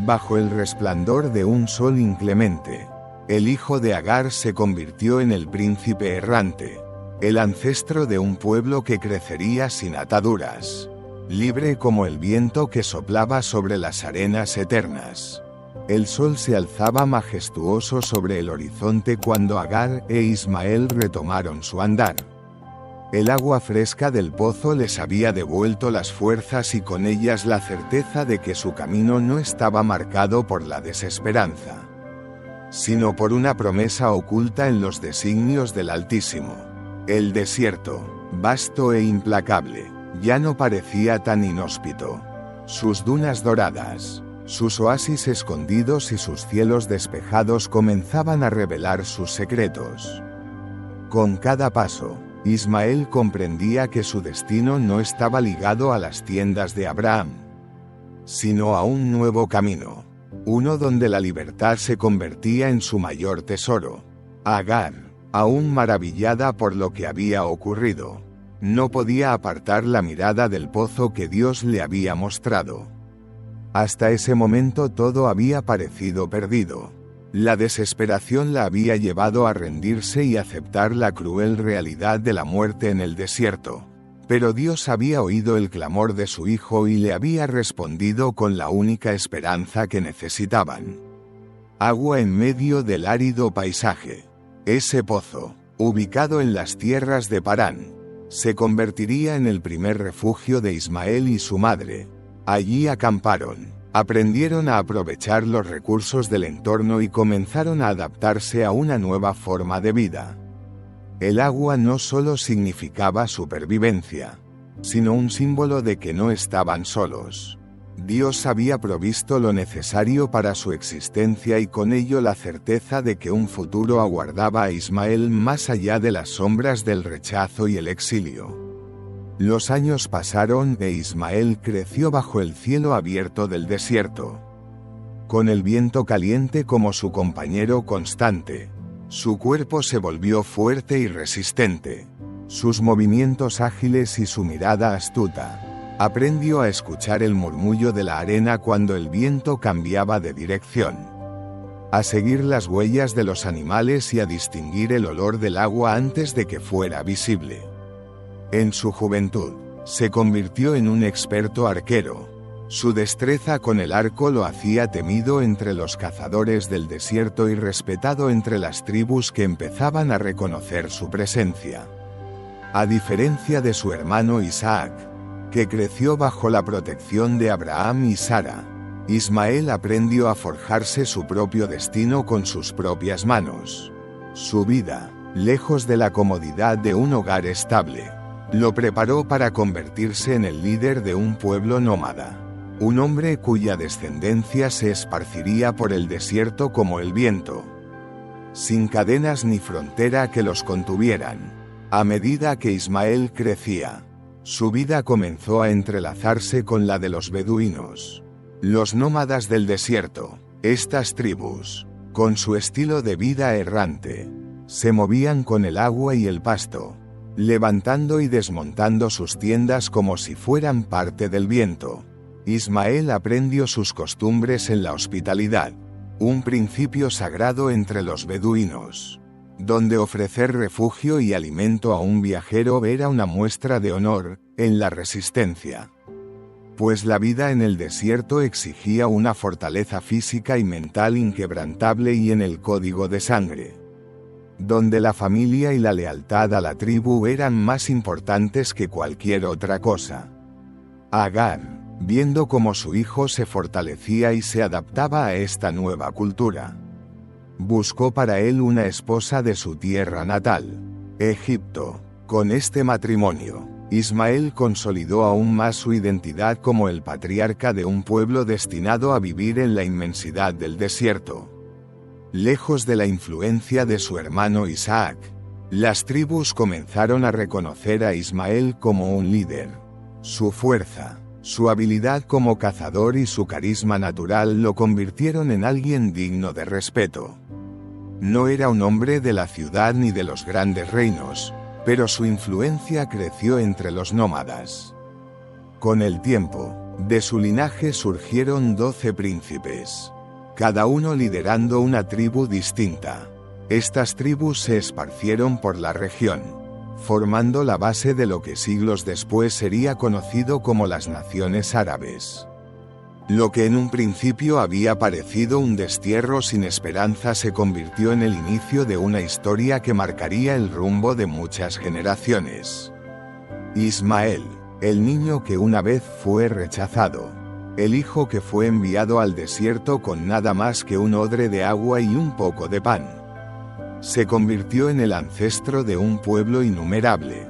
bajo el resplandor de un sol inclemente, el hijo de Agar se convirtió en el príncipe errante, el ancestro de un pueblo que crecería sin ataduras, libre como el viento que soplaba sobre las arenas eternas. El sol se alzaba majestuoso sobre el horizonte cuando Agar e Ismael retomaron su andar. El agua fresca del pozo les había devuelto las fuerzas y con ellas la certeza de que su camino no estaba marcado por la desesperanza, sino por una promesa oculta en los designios del Altísimo. El desierto, vasto e implacable, ya no parecía tan inhóspito. Sus dunas doradas, sus oasis escondidos y sus cielos despejados comenzaban a revelar sus secretos. Con cada paso, Ismael comprendía que su destino no estaba ligado a las tiendas de Abraham, sino a un nuevo camino, uno donde la libertad se convertía en su mayor tesoro. Agar, aún maravillada por lo que había ocurrido, no podía apartar la mirada del pozo que Dios le había mostrado. Hasta ese momento todo había parecido perdido. La desesperación la había llevado a rendirse y aceptar la cruel realidad de la muerte en el desierto. Pero Dios había oído el clamor de su hijo y le había respondido con la única esperanza que necesitaban: agua en medio del árido paisaje. Ese pozo, ubicado en las tierras de Parán, se convertiría en el primer refugio de Ismael y su madre. Allí acamparon. Aprendieron a aprovechar los recursos del entorno y comenzaron a adaptarse a una nueva forma de vida. El agua no solo significaba supervivencia, sino un símbolo de que no estaban solos. Dios había provisto lo necesario para su existencia y con ello la certeza de que un futuro aguardaba a Ismael más allá de las sombras del rechazo y el exilio. Los años pasaron e Ismael creció bajo el cielo abierto del desierto. Con el viento caliente como su compañero constante, Su cuerpo se volvió fuerte y resistente. Sus movimientos ágiles y su mirada astuta. Aprendió a escuchar el murmullo de la arena cuando el viento cambiaba de dirección. A seguir las huellas de los animales y a distinguir el olor del agua antes de que fuera visible. En su juventud, se convirtió en un experto arquero. Su destreza con el arco lo hacía temido entre los cazadores del desierto y respetado entre las tribus que empezaban a reconocer su presencia. A diferencia de su hermano Isaac, que creció bajo la protección de Abraham y Sara, Ismael aprendió a forjarse su propio destino con sus propias manos. Su vida, lejos de la comodidad de un hogar estable, lo preparó para convertirse en el líder de un pueblo nómada. Un hombre cuya descendencia se esparciría por el desierto como el viento, sin cadenas ni frontera que los contuvieran. A medida que Ismael crecía, su vida comenzó a entrelazarse con la de los beduinos, los nómadas del desierto. Estas tribus, con su estilo de vida errante, se movían con el agua y el pasto, levantando y desmontando sus tiendas como si fueran parte del viento. Ismael aprendió sus costumbres en la hospitalidad, un principio sagrado entre los beduinos, donde ofrecer refugio y alimento a un viajero era una muestra de honor. En la resistencia, pues la vida en el desierto exigía una fortaleza física y mental inquebrantable, y en el código de sangre, donde la familia y la lealtad a la tribu eran más importantes que cualquier otra cosa. Agar, viendo cómo su hijo se fortalecía y se adaptaba a esta nueva cultura, buscó para él una esposa de su tierra natal, Egipto. Con este matrimonio, Ismael consolidó aún más su identidad como el patriarca de un pueblo destinado a vivir en la inmensidad del desierto. Lejos de la influencia de su hermano Isaac, las tribus comenzaron a reconocer a Ismael como un líder. Su fuerza, su habilidad como cazador y su carisma natural lo convirtieron en alguien digno de respeto. No era un hombre de la ciudad ni de los grandes reinos, pero su influencia creció entre los nómadas. Con el tiempo, de su linaje surgieron 12 príncipes, cada uno liderando una tribu distinta. Estas tribus se esparcieron por la región, formando la base de lo que siglos después sería conocido como las naciones árabes. Lo que en un principio había parecido un destierro sin esperanza se convirtió en el inicio de una historia que marcaría el rumbo de muchas generaciones. Ismael, el niño que una vez fue rechazado, el hijo que fue enviado al desierto con nada más que un odre de agua y un poco de pan, se convirtió en el ancestro de un pueblo innumerable.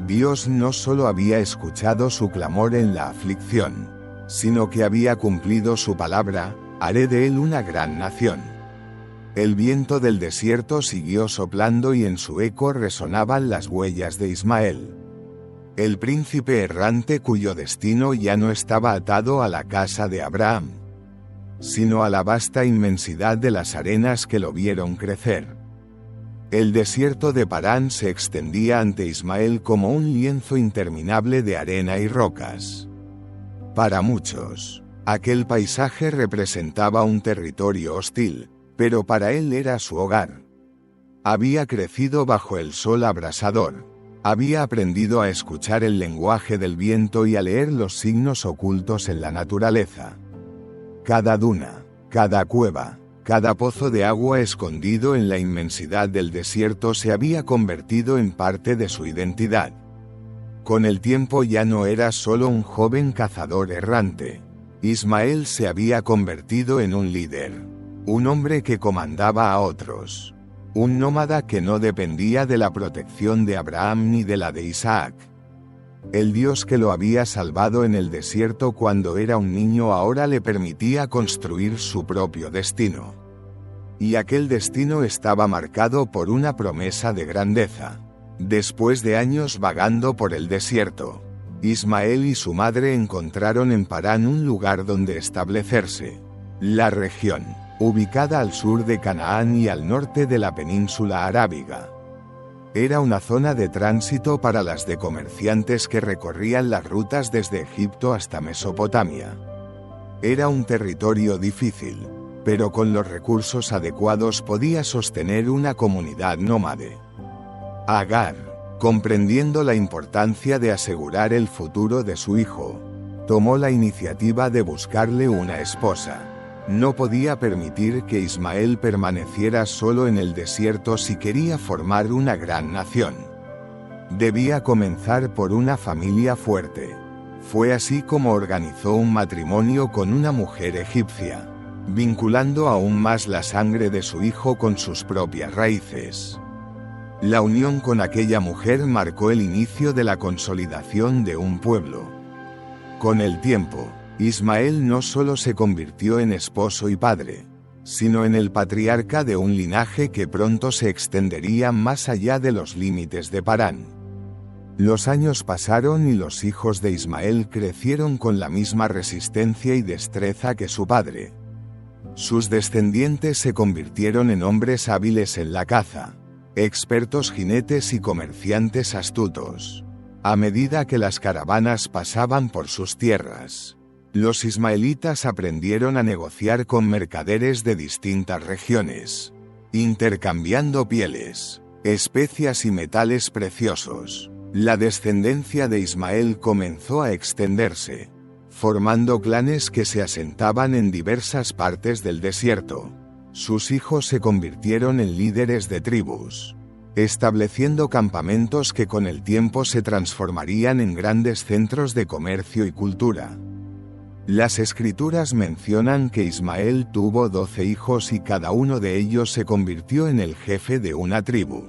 Dios no solo había escuchado su clamor en la aflicción, sino que había cumplido su palabra: haré de él una gran nación. El viento del desierto siguió soplando y en su eco resonaban las huellas de Ismael, el príncipe errante cuyo destino ya no estaba atado a la casa de Abraham, sino a la vasta inmensidad de las arenas que lo vieron crecer. El desierto de Parán se extendía ante Ismael como un lienzo interminable de arena y rocas. Para muchos, aquel paisaje representaba un territorio hostil, pero para él era su hogar. Había crecido bajo el sol abrasador, había aprendido a escuchar el lenguaje del viento y a leer los signos ocultos en la naturaleza. Cada duna, cada cueva, cada pozo de agua escondido en la inmensidad del desierto se había convertido en parte de su identidad. Con el tiempo ya no era solo un joven cazador errante. Ismael se había convertido en un líder, un hombre que comandaba a otros, un nómada que no dependía de la protección de Abraham ni de la de Isaac. El Dios que lo había salvado en el desierto cuando era un niño ahora le permitía construir su propio destino. Y aquel destino estaba marcado por una promesa de grandeza. Después de años vagando por el desierto, Ismael y su madre encontraron en Parán un lugar donde establecerse. La región ubicada al sur de Canaán y al norte de la península arábiga. Era una zona de tránsito para las de comerciantes que recorrían las rutas desde Egipto hasta Mesopotamia. Era un territorio difícil, pero con los recursos adecuados podía sostener una comunidad nómade. Agar, comprendiendo la importancia de asegurar el futuro de su hijo, tomó la iniciativa de buscarle una esposa. No podía permitir que Ismael permaneciera solo en el desierto si quería formar una gran nación. Debía comenzar por una familia fuerte. Fue así como organizó un matrimonio con una mujer egipcia, vinculando aún más la sangre de su hijo con sus propias raíces. La unión con aquella mujer marcó el inicio de la consolidación de un pueblo. Con el tiempo, Ismael no solo se convirtió en esposo y padre, sino en el patriarca de un linaje que pronto se extendería más allá de los límites de Parán. Los años pasaron y los hijos de Ismael crecieron con la misma resistencia y destreza que su padre. Sus descendientes se convirtieron en hombres hábiles en la caza, expertos jinetes y comerciantes astutos. A medida que las caravanas pasaban por sus tierras, los ismaelitas aprendieron a negociar con mercaderes de distintas regiones, intercambiando pieles, especias y metales preciosos. La descendencia de Ismael comenzó a extenderse, formando clanes que se asentaban en diversas partes del desierto. Sus hijos se convirtieron en líderes de tribus, estableciendo campamentos que con el tiempo se transformarían en grandes centros de comercio y cultura. Las escrituras mencionan que Ismael tuvo 12 hijos y cada uno de ellos se convirtió en el jefe de una tribu.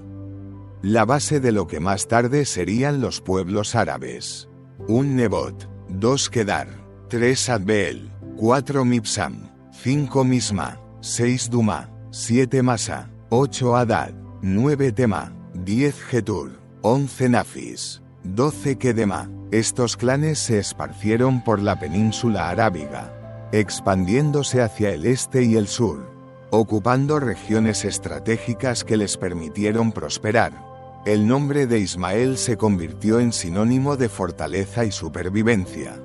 La base de lo que más tarde serían los pueblos árabes. 1 Nebot, 2 Kedar, 3 Adbeel, 4 Mibsam, 5 Misma, 6 Duma, 7 Masa, 8 Hadad, 9 Tema, 10 Getur, 11 Nafis, 12 Kedema. Estos clanes se esparcieron por la península arábiga, expandiéndose hacia el este y el sur, ocupando regiones estratégicas que les permitieron prosperar. El nombre de Ismael se convirtió en sinónimo de fortaleza y supervivencia.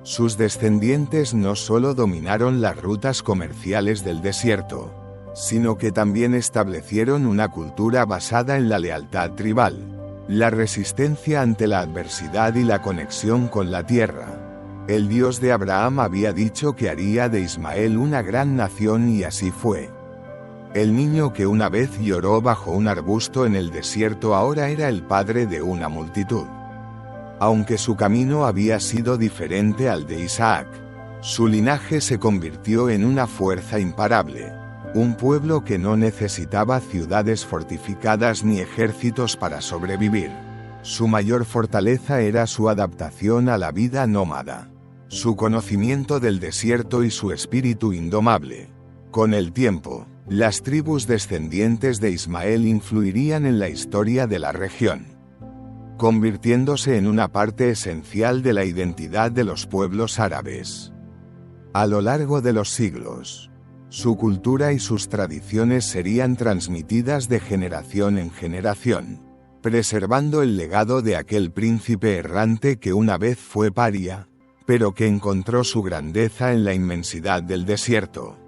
Sus descendientes no solo dominaron las rutas comerciales del desierto, sino que también establecieron una cultura basada en la lealtad tribal, la resistencia ante la adversidad y la conexión con la tierra. El Dios de Abraham había dicho que haría de Ismael una gran nación y así fue. El niño que una vez lloró bajo un arbusto en el desierto ahora era el padre de una multitud. Aunque su camino había sido diferente al de Isaac, su linaje se convirtió en una fuerza imparable. Un pueblo que no necesitaba ciudades fortificadas ni ejércitos para sobrevivir. Su mayor fortaleza era su adaptación a la vida nómada, su conocimiento del desierto y su espíritu indomable. Con el tiempo, las tribus descendientes de Ismael influirían en la historia de la región, convirtiéndose en una parte esencial de la identidad de los pueblos árabes. A lo largo de los siglos, su cultura y sus tradiciones serían transmitidas de generación en generación, preservando el legado de aquel príncipe errante que una vez fue paria, pero que encontró su grandeza en la inmensidad del desierto.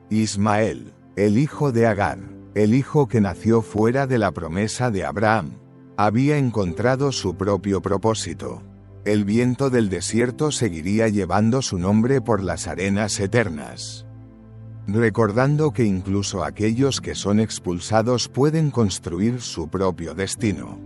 Ismael, el hijo de Agar, el hijo que nació fuera de la promesa de Abraham, había encontrado su propio propósito. El viento del desierto seguiría llevando su nombre por las arenas eternas, recordando que incluso aquellos que son expulsados pueden construir su propio destino.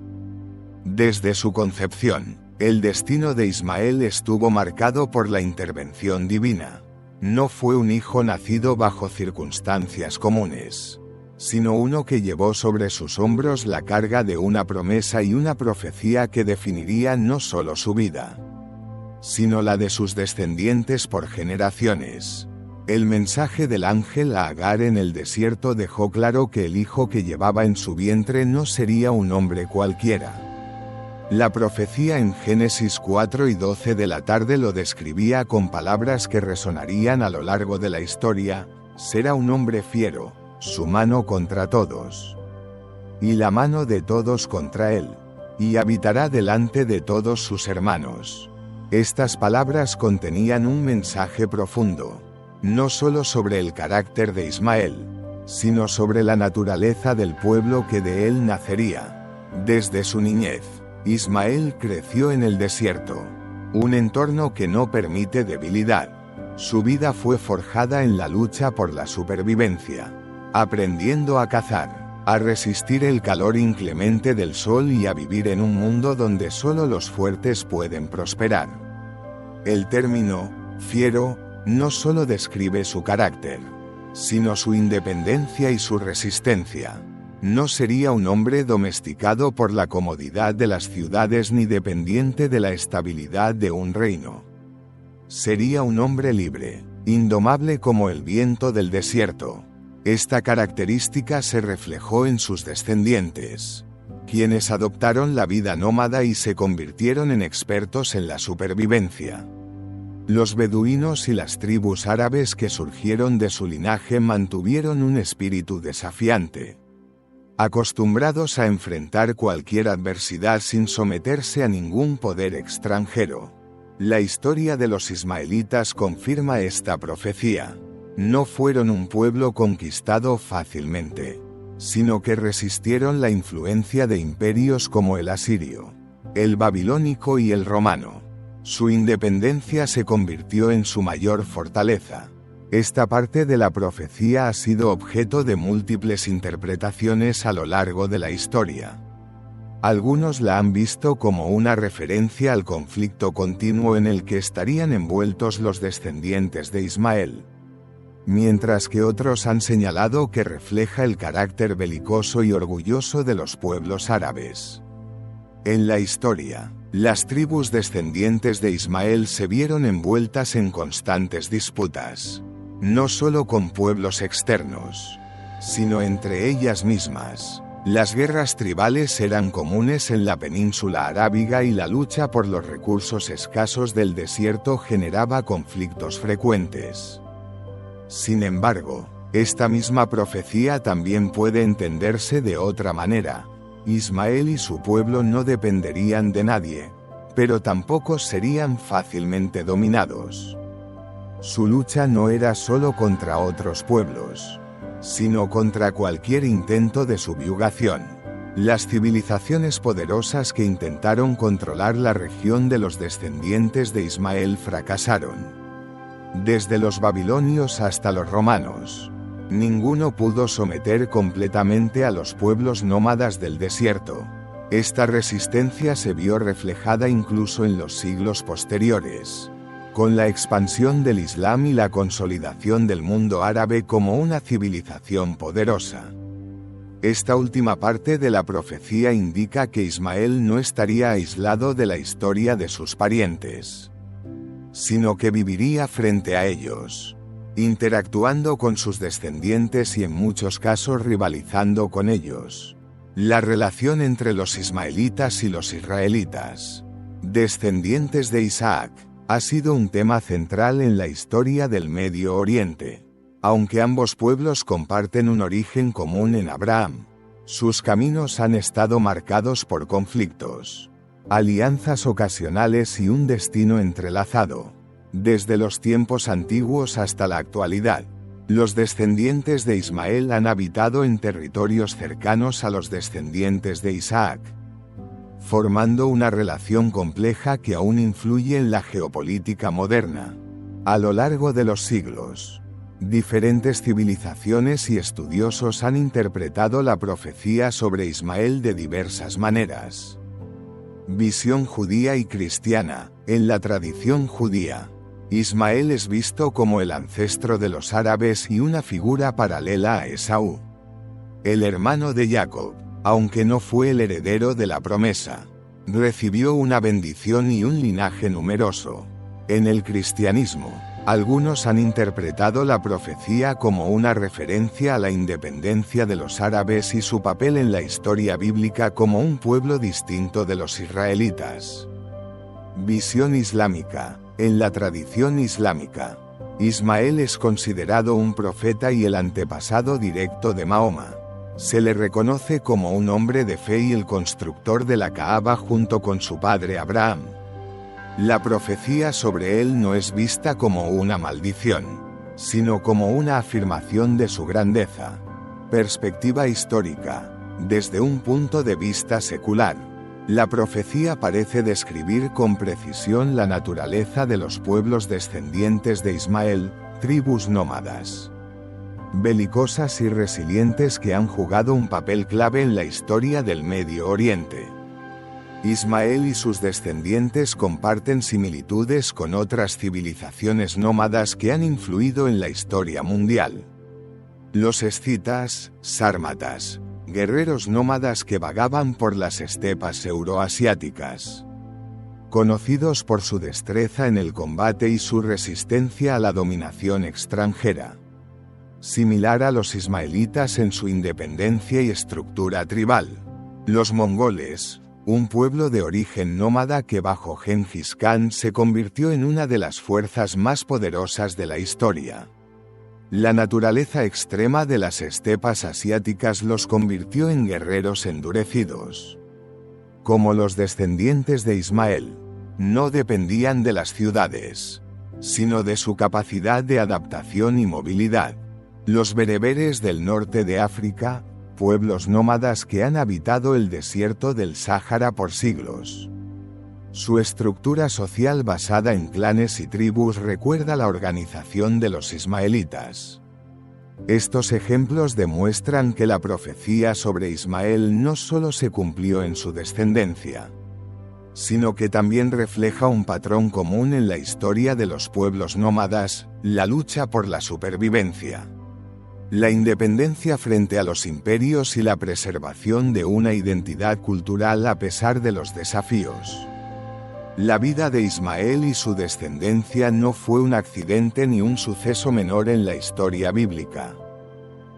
Desde su concepción, el destino de Ismael estuvo marcado por la intervención divina. No fue un hijo nacido bajo circunstancias comunes, sino uno que llevó sobre sus hombros la carga de una promesa y una profecía que definiría no solo su vida, sino la de sus descendientes por generaciones. El mensaje del ángel a Agar en el desierto dejó claro que el hijo que llevaba en su vientre no sería un hombre cualquiera. La profecía en Génesis 4 y 12 de la tarde lo describía con palabras que resonarían a lo largo de la historia: Será un hombre fiero, su mano contra todos, y la mano de todos contra él, y habitará delante de todos sus hermanos. Estas palabras contenían un mensaje profundo, no solo sobre el carácter de Ismael, sino sobre la naturaleza del pueblo que de él nacería. Desde su niñez, Ismael creció en el desierto, un entorno que no permite debilidad. Su vida fue forjada en la lucha por la supervivencia, aprendiendo a cazar, a resistir el calor inclemente del sol y a vivir en un mundo donde solo los fuertes pueden prosperar. El término fiero no solo describe su carácter, sino su independencia y su resistencia. No sería un hombre domesticado por la comodidad de las ciudades ni dependiente de la estabilidad de un reino. Sería un hombre libre, indomable como el viento del desierto. Esta característica se reflejó en sus descendientes, quienes adoptaron la vida nómada y se convirtieron en expertos en la supervivencia. Los beduinos y las tribus árabes que surgieron de su linaje mantuvieron un espíritu desafiante, acostumbrados a enfrentar cualquier adversidad sin someterse a ningún poder extranjero. La historia de los ismaelitas confirma esta profecía. No fueron un pueblo conquistado fácilmente, sino que resistieron la influencia de imperios como el asirio, el babilónico y el romano. Su independencia se convirtió en su mayor fortaleza. Esta parte de la profecía ha sido objeto de múltiples interpretaciones a lo largo de la historia. Algunos la han visto como una referencia al conflicto continuo en el que estarían envueltos los descendientes de Ismael, mientras que otros han señalado que refleja el carácter belicoso y orgulloso de los pueblos árabes. En la historia, las tribus descendientes de Ismael se vieron envueltas en constantes disputas, no solo con pueblos externos, sino entre ellas mismas. Las guerras tribales eran comunes en la península arábiga y la lucha por los recursos escasos del desierto generaba conflictos frecuentes. Sin embargo, esta misma profecía también puede entenderse de otra manera. Ismael y su pueblo no dependerían de nadie, pero tampoco serían fácilmente dominados. Su lucha no era solo contra otros pueblos, sino contra cualquier intento de subyugación. Las civilizaciones poderosas que intentaron controlar la región de los descendientes de Ismael fracasaron. Desde los babilonios hasta los romanos, ninguno pudo someter completamente a los pueblos nómadas del desierto. Esta resistencia se vio reflejada incluso en los siglos posteriores, con la expansión del Islam y la consolidación del mundo árabe como una civilización poderosa. Esta última parte de la profecía indica que Ismael no estaría aislado de la historia de sus parientes, sino que viviría frente a ellos, interactuando con sus descendientes y en muchos casos rivalizando con ellos. La relación entre los ismaelitas y los israelitas, descendientes de Isaac, ha sido un tema central en la historia del Medio Oriente. Aunque ambos pueblos comparten un origen común en Abraham, sus caminos han estado marcados por conflictos, alianzas ocasionales y un destino entrelazado. Desde los tiempos antiguos hasta la actualidad, los descendientes de Ismael han habitado en territorios cercanos a los descendientes de Isaac, formando una relación compleja que aún influye en la geopolítica moderna. A lo largo de los siglos, diferentes civilizaciones y estudiosos han interpretado la profecía sobre Ismael de diversas maneras. Visión judía y cristiana. En la tradición judía, Ismael es visto como el ancestro de los árabes y una figura paralela a Esaú, el hermano de Jacob. Aunque no fue el heredero de la promesa, recibió una bendición y un linaje numeroso. En el cristianismo, algunos han interpretado la profecía como una referencia a la independencia de los árabes y su papel en la historia bíblica como un pueblo distinto de los israelitas. Visión islámica. En la tradición islámica, Ismael es considerado un profeta y el antepasado directo de Mahoma. Se le reconoce como un hombre de fe y el constructor de la Kaaba junto con su padre Abraham. La profecía sobre él no es vista como una maldición, sino como una afirmación de su grandeza. Perspectiva histórica. Desde un punto de vista secular, la profecía parece describir con precisión la naturaleza de los pueblos descendientes de Ismael, tribus nómadas, belicosas y resilientes que han jugado un papel clave en la historia del Medio Oriente. Ismael y sus descendientes comparten similitudes con otras civilizaciones nómadas que han influido en la historia mundial. Los escitas, sármatas, guerreros nómadas que vagaban por las estepas euroasiáticas. Conocidos por su destreza en el combate y su resistencia a la dominación extranjera. Similar a los ismaelitas en su independencia y estructura tribal. Los mongoles, un pueblo de origen nómada que bajo Gengis Khan se convirtió en una de las fuerzas más poderosas de la historia. La naturaleza extrema de las estepas asiáticas los convirtió en guerreros endurecidos. Como los descendientes de Ismael, no dependían de las ciudades, sino de su capacidad de adaptación y movilidad. Los bereberes del norte de África, pueblos nómadas que han habitado el desierto del Sáhara por siglos. Su estructura social basada en clanes y tribus recuerda la organización de los ismaelitas. Estos ejemplos demuestran que la profecía sobre Ismael no solo se cumplió en su descendencia, sino que también refleja un patrón común en la historia de los pueblos nómadas, la lucha por la supervivencia. La independencia frente a los imperios y la preservación de una identidad cultural a pesar de los desafíos. La vida de Ismael y su descendencia no fue un accidente ni un suceso menor en la historia bíblica.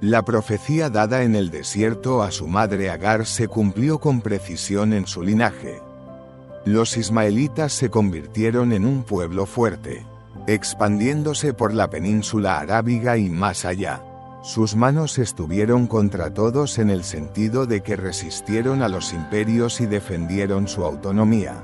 La profecía dada en el desierto a su madre Agar se cumplió con precisión en su linaje. Los ismaelitas se convirtieron en un pueblo fuerte, expandiéndose por la península arábiga y más allá. Sus manos estuvieron contra todos en el sentido de que resistieron a los imperios y defendieron su autonomía.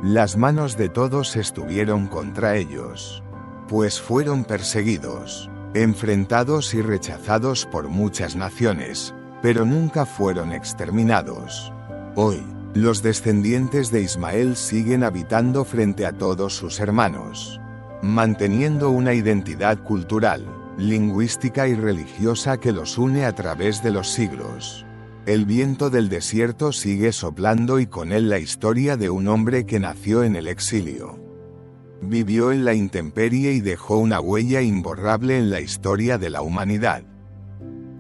Las manos de todos estuvieron contra ellos, pues fueron perseguidos, enfrentados y rechazados por muchas naciones, pero nunca fueron exterminados. Hoy, los descendientes de Ismael siguen habitando frente a todos sus hermanos, manteniendo una identidad cultural, lingüística y religiosa que los une a través de los siglos. El viento del desierto sigue soplando y con él la historia de un hombre que nació en el exilio. Vivió en la intemperie y dejó una huella imborrable en la historia de la humanidad.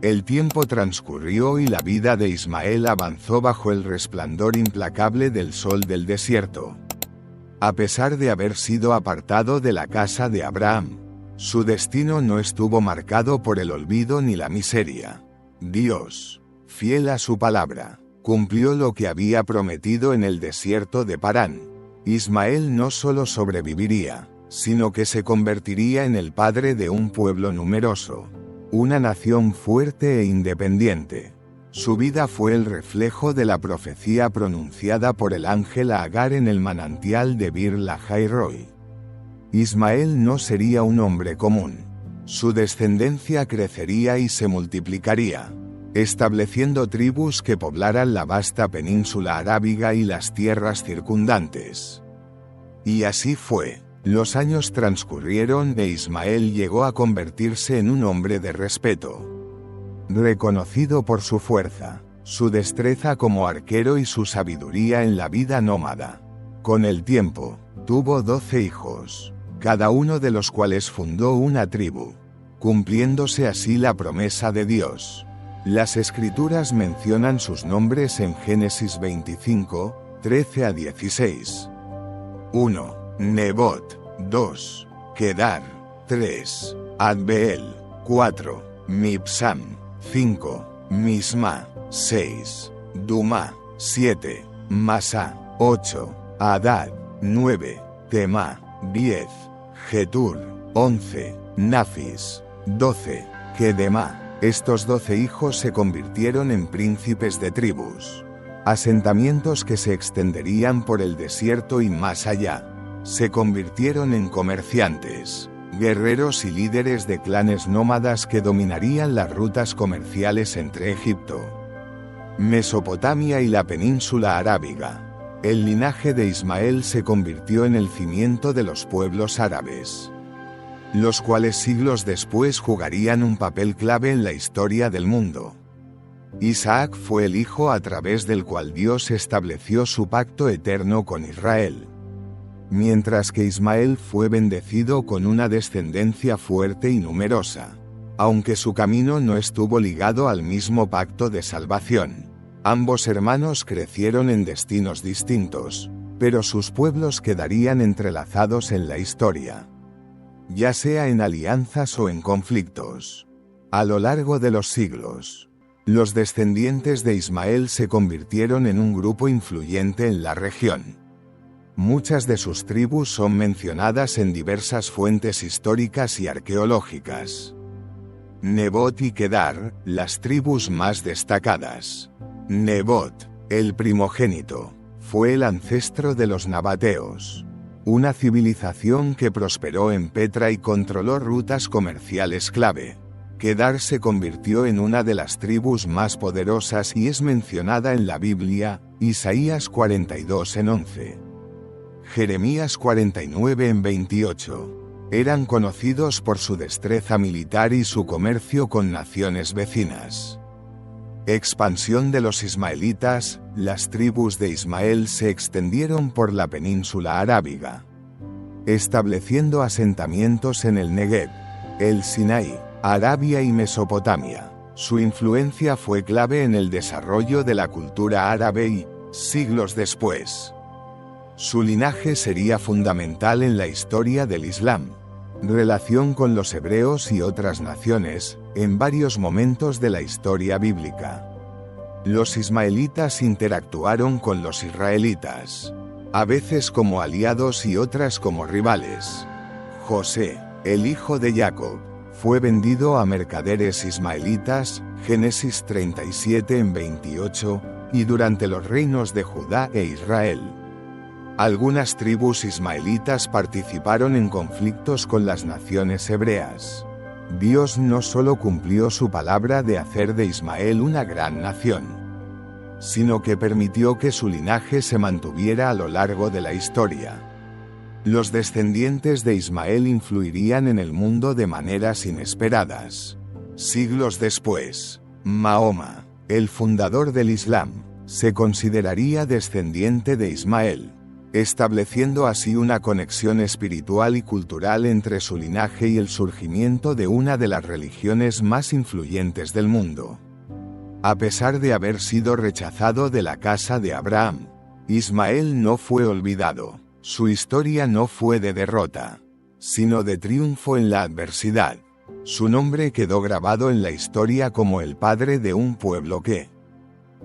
El tiempo transcurrió y la vida de Ismael avanzó bajo el resplandor implacable del sol del desierto. A pesar de haber sido apartado de la casa de Abraham, su destino no estuvo marcado por el olvido ni la miseria. Dios, fiel a su palabra, cumplió lo que había prometido en el desierto de Parán. Ismael no solo sobreviviría, sino que se convertiría en el padre de un pueblo numeroso, una nación fuerte e independiente. Su vida fue el reflejo de la profecía pronunciada por el ángel a Agar en el manantial de Bir Lahai-Roi. Ismael no sería un hombre común. Su descendencia crecería y se multiplicaría, estableciendo tribus que poblaran la vasta península arábiga y las tierras circundantes. Y así fue. Los años transcurrieron e Ismael llegó a convertirse en un hombre de respeto, reconocido por su fuerza, su destreza como arquero y su sabiduría en la vida nómada. Con el tiempo, tuvo 12 hijos, cada uno de los cuales fundó una tribu, cumpliéndose así la promesa de Dios. Las escrituras mencionan sus nombres en Génesis 25, 13 a 16. 1. Nebot, 2. Kedar, 3. Adbeel, 4. Mibsam, 5. Misma, 6. Duma, 7. Masa, 8. Hadad, 9. Tema, 10. Getur, 11. Nafis. 12. Kedema. Estos 12 hijos se convirtieron en príncipes de tribus. Asentamientos que se extenderían por el desierto y más allá. Se convirtieron en comerciantes, guerreros y líderes de clanes nómadas que dominarían las rutas comerciales entre Egipto, Mesopotamia y la península arábiga. El linaje de Ismael se convirtió en el cimiento de los pueblos árabes, los cuales siglos después jugarían un papel clave en la historia del mundo. Isaac fue el hijo a través del cual Dios estableció su pacto eterno con Israel, mientras que Ismael fue bendecido con una descendencia fuerte y numerosa. Aunque su camino no estuvo ligado al mismo pacto de salvación, ambos hermanos crecieron en destinos distintos, pero sus pueblos quedarían entrelazados en la historia, ya sea en alianzas o en conflictos. A lo largo de los siglos, los descendientes de Ismael se convirtieron en un grupo influyente en la región. Muchas de sus tribus son mencionadas en diversas fuentes históricas y arqueológicas. Nebot y Kedar, las tribus más destacadas. Nebot, el primogénito, fue el ancestro de los nabateos, una civilización que prosperó en Petra y controló rutas comerciales clave. Kedar se convirtió en una de las tribus más poderosas y es mencionada en la Biblia, Isaías 42 en 11. Jeremías 49 en 28. Eran conocidos por su destreza militar y su comercio con naciones vecinas. Expansión de los ismaelitas. Las tribus de Ismael se extendieron por la península arábiga, estableciendo asentamientos en el Negev, el Sinaí, Arabia y Mesopotamia. Su influencia fue clave en el desarrollo de la cultura árabe y, siglos después, su linaje sería fundamental en la historia del Islam. Relación con los hebreos y otras naciones, en varios momentos de la historia bíblica. Los ismaelitas interactuaron con los israelitas, a veces como aliados y otras como rivales. José, el hijo de Jacob, fue vendido a mercaderes ismaelitas, Génesis 37 en 28, y durante los reinos de Judá e Israel. Algunas tribus ismaelitas participaron en conflictos con las naciones hebreas. Dios no solo cumplió su palabra de hacer de Ismael una gran nación, sino que permitió que su linaje se mantuviera a lo largo de la historia. Los descendientes de Ismael influirían en el mundo de maneras inesperadas. Siglos después, Mahoma, el fundador del Islam, se consideraría descendiente de Ismael, estableciendo así una conexión espiritual y cultural entre su linaje y el surgimiento de una de las religiones más influyentes del mundo. A pesar de haber sido rechazado de la casa de Abraham, Ismael no fue olvidado. Su historia no fue de derrota, sino de triunfo en la adversidad. Su nombre quedó grabado en la historia como el padre de un pueblo que,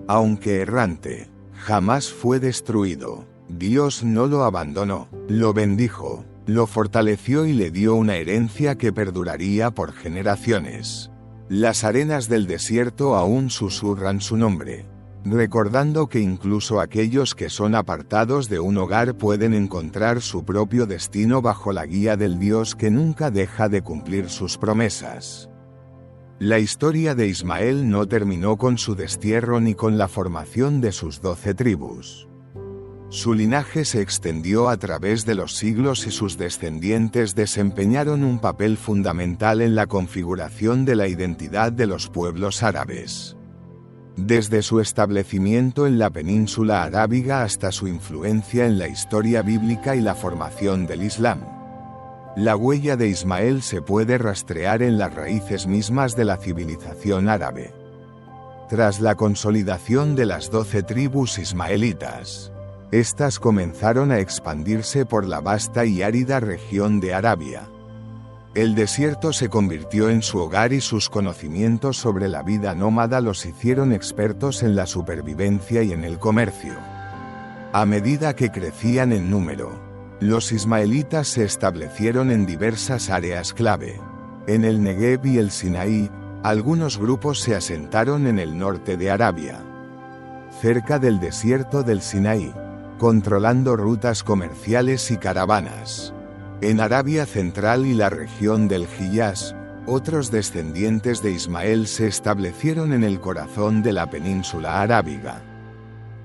aunque errante, jamás fue destruido. Dios no lo abandonó, lo bendijo, lo fortaleció y le dio una herencia que perduraría por generaciones. Las arenas del desierto aún susurran su nombre, recordando que incluso aquellos que son apartados de un hogar pueden encontrar su propio destino bajo la guía del Dios que nunca deja de cumplir sus promesas. La historia de Ismael no terminó con su destierro ni con la formación de sus 12 tribus. Su linaje se extendió a través de los siglos y sus descendientes desempeñaron un papel fundamental en la configuración de la identidad de los pueblos árabes. Desde su establecimiento en la península arábiga hasta su influencia en la historia bíblica y la formación del Islam, la huella de Ismael se puede rastrear en las raíces mismas de la civilización árabe. Tras la consolidación de las 12 tribus ismaelitas, estas comenzaron a expandirse por la vasta y árida región de Arabia. El desierto se convirtió en su hogar y sus conocimientos sobre la vida nómada los hicieron expertos en la supervivencia y en el comercio. A medida que crecían en número, Los ismaelitas se establecieron en diversas áreas clave. En el Negev y el Sinaí, algunos grupos se asentaron en el norte de Arabia, cerca del desierto del Sinaí, controlando rutas comerciales y caravanas. En Arabia Central y la región del Hiyaz, otros descendientes de Ismael se establecieron en el corazón de la península arábiga,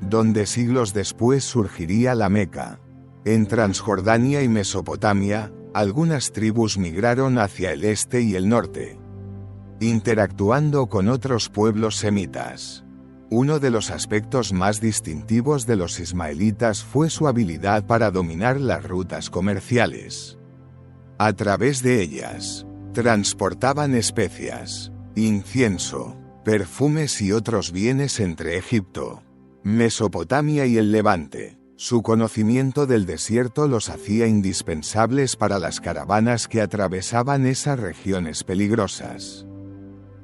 donde siglos después surgiría la Meca. En Transjordania y Mesopotamia, algunas tribus migraron hacia el este y el norte, interactuando con otros pueblos semitas. Uno de los aspectos más distintivos de los ismaelitas fue su habilidad para dominar las rutas comerciales. A través de ellas, transportaban especias, incienso, perfumes y otros bienes entre Egipto, Mesopotamia y el Levante. Su conocimiento del desierto los hacía indispensables para las caravanas que atravesaban esas regiones peligrosas.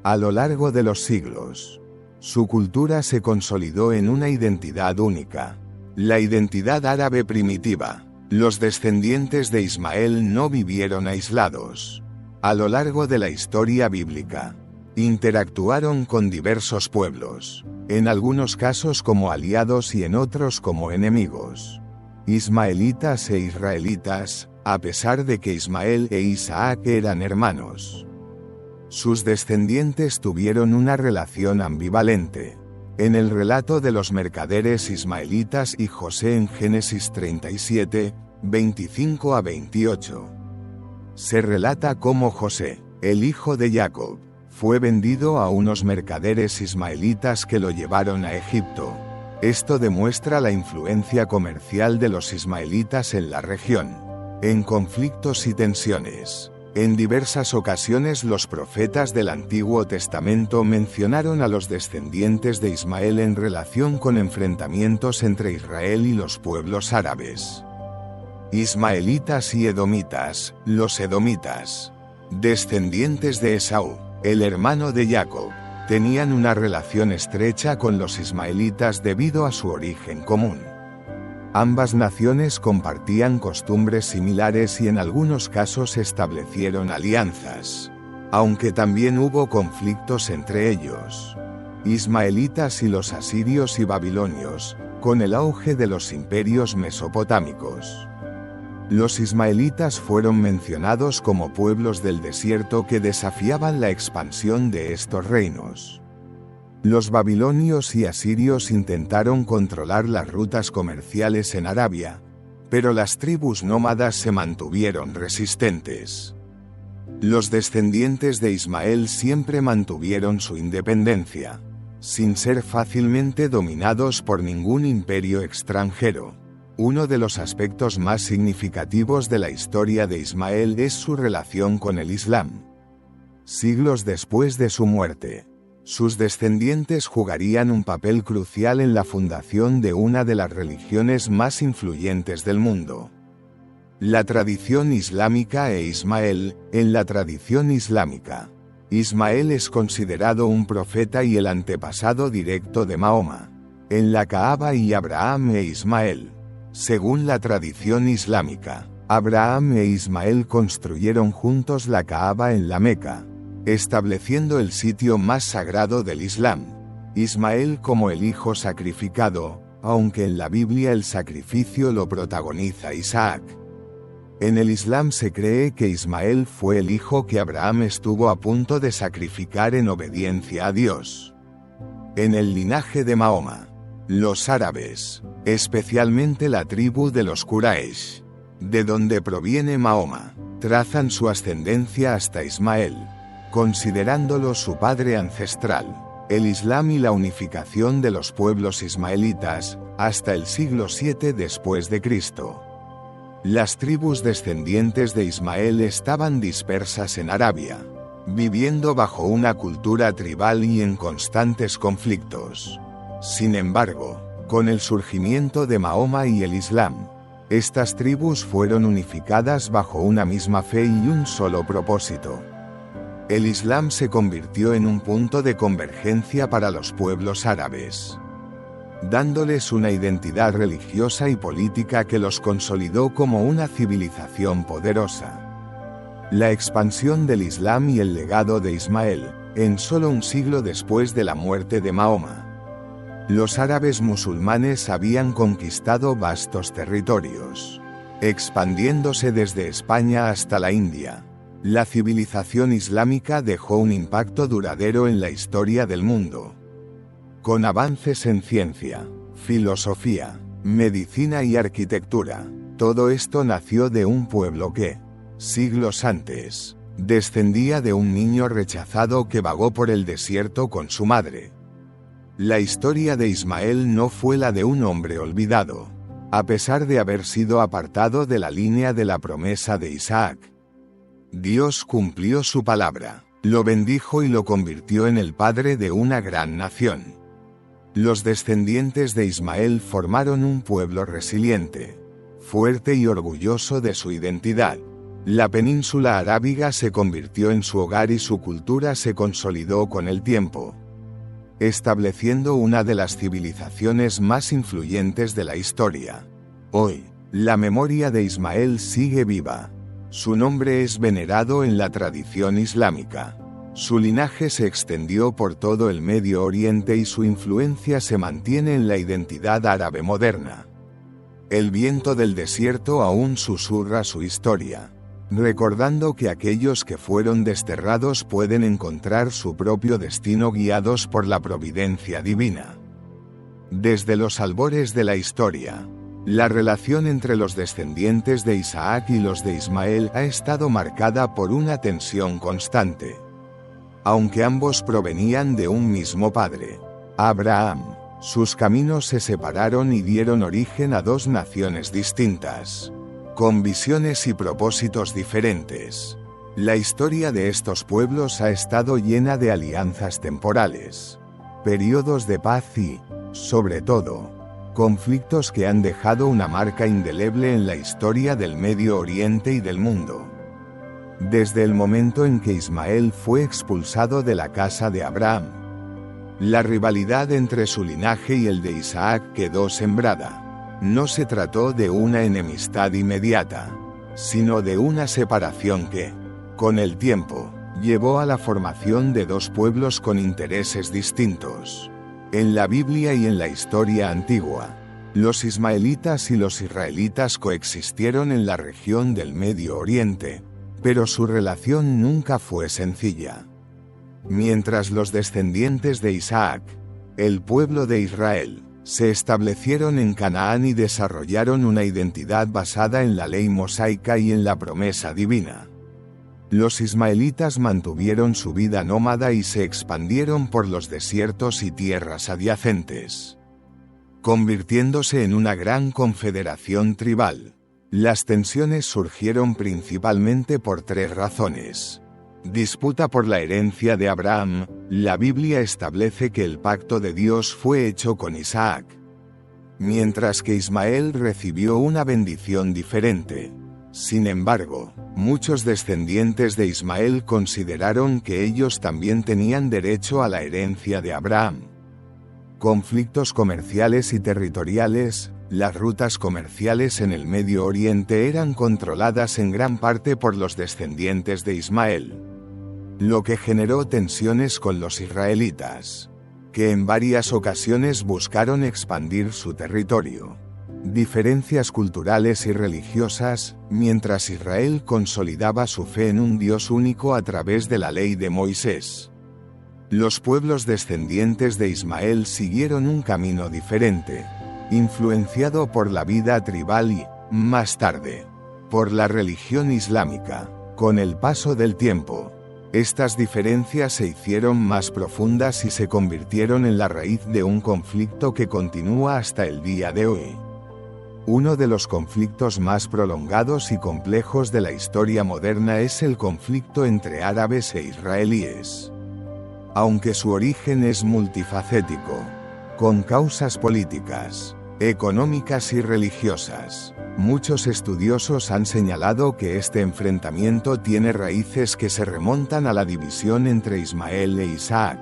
A lo largo de los siglos, su cultura se consolidó en una identidad única, la identidad árabe primitiva. Los descendientes de Ismael no vivieron aislados. A lo largo de la historia bíblica, interactuaron con diversos pueblos, en algunos casos como aliados y en otros como enemigos. Ismaelitas e israelitas, a pesar de que Ismael e Isaac eran hermanos. Sus descendientes tuvieron una relación ambivalente. En el relato de los mercaderes ismaelitas y José en Génesis 37, 25 a 28, se relata cómo José, el hijo de Jacob, fue vendido a unos mercaderes ismaelitas que lo llevaron a Egipto. Esto demuestra la influencia comercial de los ismaelitas en la región. En conflictos y tensiones, en diversas ocasiones los profetas del Antiguo Testamento mencionaron a los descendientes de Ismael en relación con enfrentamientos entre Israel y los pueblos árabes. Ismaelitas y edomitas, los edomitas, descendientes de Esaú, el hermano de Jacob, tenían una relación estrecha con los ismaelitas debido a su origen común. Ambas naciones compartían costumbres similares y en algunos casos establecieron alianzas, aunque también hubo conflictos entre ellos. Ismaelitas y los asirios y babilonios, con el auge de los imperios mesopotámicos. Los ismaelitas fueron mencionados como pueblos del desierto que desafiaban la expansión de estos reinos. Los babilonios y asirios intentaron controlar las rutas comerciales en Arabia, pero las tribus nómadas se mantuvieron resistentes. Los descendientes de Ismael siempre mantuvieron su independencia, sin ser fácilmente dominados por ningún imperio extranjero. Uno de los aspectos más significativos de la historia de Ismael es su relación con el Islam. Siglos después de su muerte, sus descendientes jugarían un papel crucial en la fundación de una de las religiones más influyentes del mundo. La tradición islámica e Ismael. En la tradición islámica, Ismael es considerado un profeta y el antepasado directo de Mahoma. En la Kaaba y Abraham e Ismael. Según la tradición islámica, Abraham e Ismael construyeron juntos la Kaaba en la Meca, estableciendo el sitio más sagrado del Islam. Ismael como el hijo sacrificado, aunque en la Biblia el sacrificio lo protagoniza Isaac. En el Islam se cree que Ismael fue el hijo que Abraham estuvo a punto de sacrificar en obediencia a Dios. En el linaje de Mahoma, los árabes, especialmente la tribu de los Quraysh, de donde proviene Mahoma, trazan su ascendencia hasta Ismael, considerándolo su padre ancestral. El Islam y la unificación de los pueblos ismaelitas, hasta el siglo VII después de Cristo. Las tribus descendientes de Ismael estaban dispersas en Arabia, viviendo bajo una cultura tribal y en constantes conflictos. Sin embargo, con el surgimiento de Mahoma y el Islam, estas tribus fueron unificadas bajo una misma fe y un solo propósito. El Islam se convirtió en un punto de convergencia para los pueblos árabes. dándoles una identidad religiosa y política que los consolidó como una civilización poderosa. La expansión del Islam y el legado de Ismael, en solo un siglo después de la muerte de Mahoma. Los árabes musulmanes habían conquistado vastos territorios, expandiéndose desde España hasta la India. La civilización islámica dejó un impacto duradero en la historia del mundo. Con avances en ciencia, filosofía, medicina y arquitectura, todo esto nació de un pueblo que, siglos antes, descendía de un niño rechazado que vagó por el desierto con su madre. La historia de Ismael no fue la de un hombre olvidado, a pesar de haber sido apartado de la línea de la promesa de Isaac. Dios cumplió su palabra, lo bendijo y lo convirtió en el padre de una gran nación. Los descendientes de Ismael formaron un pueblo resiliente, fuerte y orgulloso de su identidad. La península arábiga se convirtió en su hogar y su cultura se consolidó con el tiempo, estableciendo una de las civilizaciones más influyentes de la historia. Hoy, la memoria de Ismael sigue viva. Su nombre es venerado en la tradición islámica. Su linaje se extendió por todo el Medio Oriente y su influencia se mantiene en la identidad árabe moderna. El viento del desierto aún susurra su historia, recordando que aquellos que fueron desterrados pueden encontrar su propio destino guiados por la providencia divina. Desde los albores de la historia, la relación entre los descendientes de Isaac y los de Ismael ha estado marcada por una tensión constante. Aunque ambos provenían de un mismo padre, Abraham, sus caminos se separaron y dieron origen a dos naciones distintas, con visiones y propósitos diferentes. La historia de estos pueblos ha estado llena de alianzas temporales, periodos de paz y, sobre todo, conflictos que han dejado una marca indeleble en la historia del Medio Oriente y del mundo. Desde el momento en que Ismael fue expulsado de la casa de Abraham, la rivalidad entre su linaje y el de Isaac quedó sembrada. No se trató de una enemistad inmediata, sino de una separación que, con el tiempo, llevó a la formación de dos pueblos con intereses distintos. En la Biblia y en la historia antigua, los ismaelitas y los israelitas coexistieron en la región del Medio Oriente, pero su relación nunca fue sencilla. Mientras los descendientes de Isaac, el pueblo de Israel, se establecieron en Canaán y desarrollaron una identidad basada en la ley mosaica y en la promesa divina. Los ismaelitas mantuvieron su vida nómada y se expandieron por los desiertos y tierras adyacentes, convirtiéndose en una gran confederación tribal. Las tensiones surgieron principalmente por tres razones. Disputa por la herencia de Abraham. La Biblia establece que el pacto de Dios fue hecho con Isaac, mientras que Ismael recibió una bendición diferente. Sin embargo, muchos descendientes de Ismael consideraron que ellos también tenían derecho a la herencia de Abraham. Conflictos comerciales y territoriales. Las rutas comerciales en el Medio Oriente eran controladas en gran parte por los descendientes de Ismael, lo que generó tensiones con los israelitas, que en varias ocasiones buscaron expandir su territorio. Diferencias culturales y religiosas. Mientras Israel consolidaba su fe en un Dios único a través de la ley de Moisés, los pueblos descendientes de Ismael siguieron un camino diferente, influenciado por la vida tribal y, más tarde, por la religión islámica. Con el paso del tiempo, estas diferencias se hicieron más profundas y se convirtieron en la raíz de un conflicto que continúa hasta el día de hoy. Uno de los conflictos más prolongados y complejos de la historia moderna es el conflicto entre árabes e israelíes. Aunque su origen es multifacético, con causas políticas, económicas y religiosas, muchos estudiosos han señalado que este enfrentamiento tiene raíces que se remontan a la división entre Ismael e Isaac.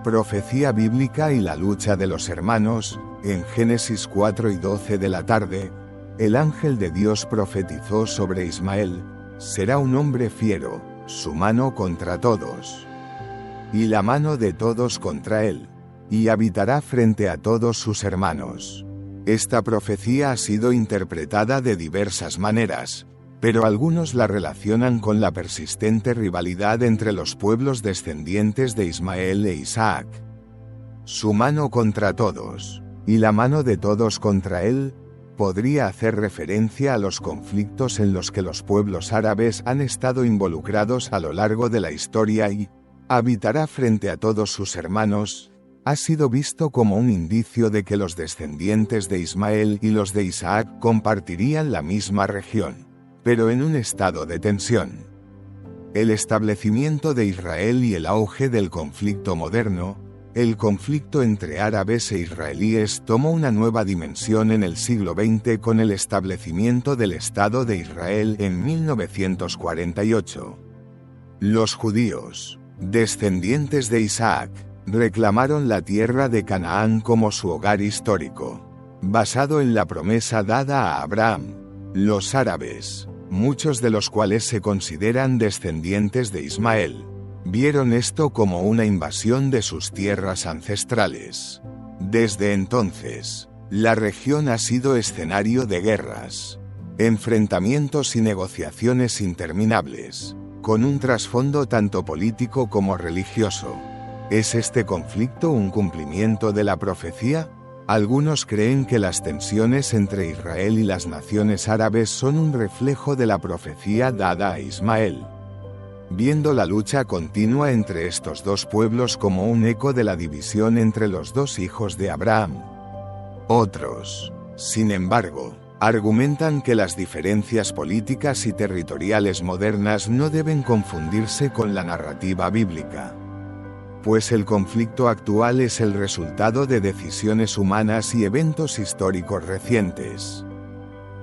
Profecía bíblica y la lucha de los hermanos. En Génesis 4 y 12 de la tarde, el ángel de Dios profetizó sobre Ismael: será un hombre fiero, su mano contra todos, y la mano de todos contra él, y habitará frente a todos sus hermanos. Esta profecía ha sido interpretada de diversas maneras, pero algunos la relacionan con la persistente rivalidad entre los pueblos descendientes de Ismael e Isaac. Su mano contra todos, y la mano de todos contra él, podría hacer referencia a los conflictos en los que los pueblos árabes han estado involucrados a lo largo de la historia, y habitará frente a todos sus hermanos ha sido visto como un indicio de que los descendientes de Ismael y los de Isaac compartirían la misma región, pero en un estado de tensión. El establecimiento de Israel y el auge del conflicto moderno, el conflicto entre árabes e israelíes tomó una nueva dimensión en el siglo XX con el establecimiento del Estado de Israel en 1948. Los judíos, descendientes de Isaac, reclamaron la tierra de Canaán como su hogar histórico, basado en la promesa dada a Abraham. Los árabes, muchos de los cuales se consideran descendientes de Ismael, vieron esto como una invasión de sus tierras ancestrales. Desde entonces, la región ha sido escenario de guerras, enfrentamientos y negociaciones interminables, con un trasfondo tanto político como religioso. ¿Es este conflicto un cumplimiento de la profecía? Algunos creen que las tensiones entre Israel y las naciones árabes son un reflejo de la profecía dada a Ismael, viendo la lucha continua entre estos dos pueblos como un eco de la división entre los dos hijos de Abraham. Otros, sin embargo, argumentan que las diferencias políticas y territoriales modernas no deben confundirse con la narrativa bíblica, pues el conflicto actual es el resultado de decisiones humanas y eventos históricos recientes.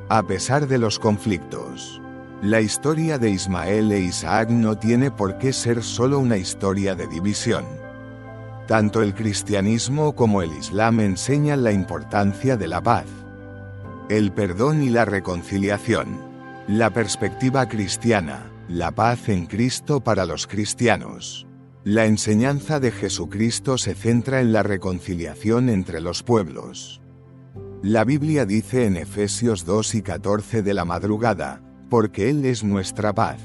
A pesar de los conflictos, la historia de Ismael e Isaac no tiene por qué ser solo una historia de división. Tanto el cristianismo como el islam enseñan la importancia de la paz, el perdón y la reconciliación. La perspectiva cristiana, la paz en Cristo para los cristianos. La enseñanza de Jesucristo se centra en la reconciliación entre los pueblos. La Biblia dice en Efesios 2 y 14 de la madrugada: porque Él es nuestra paz,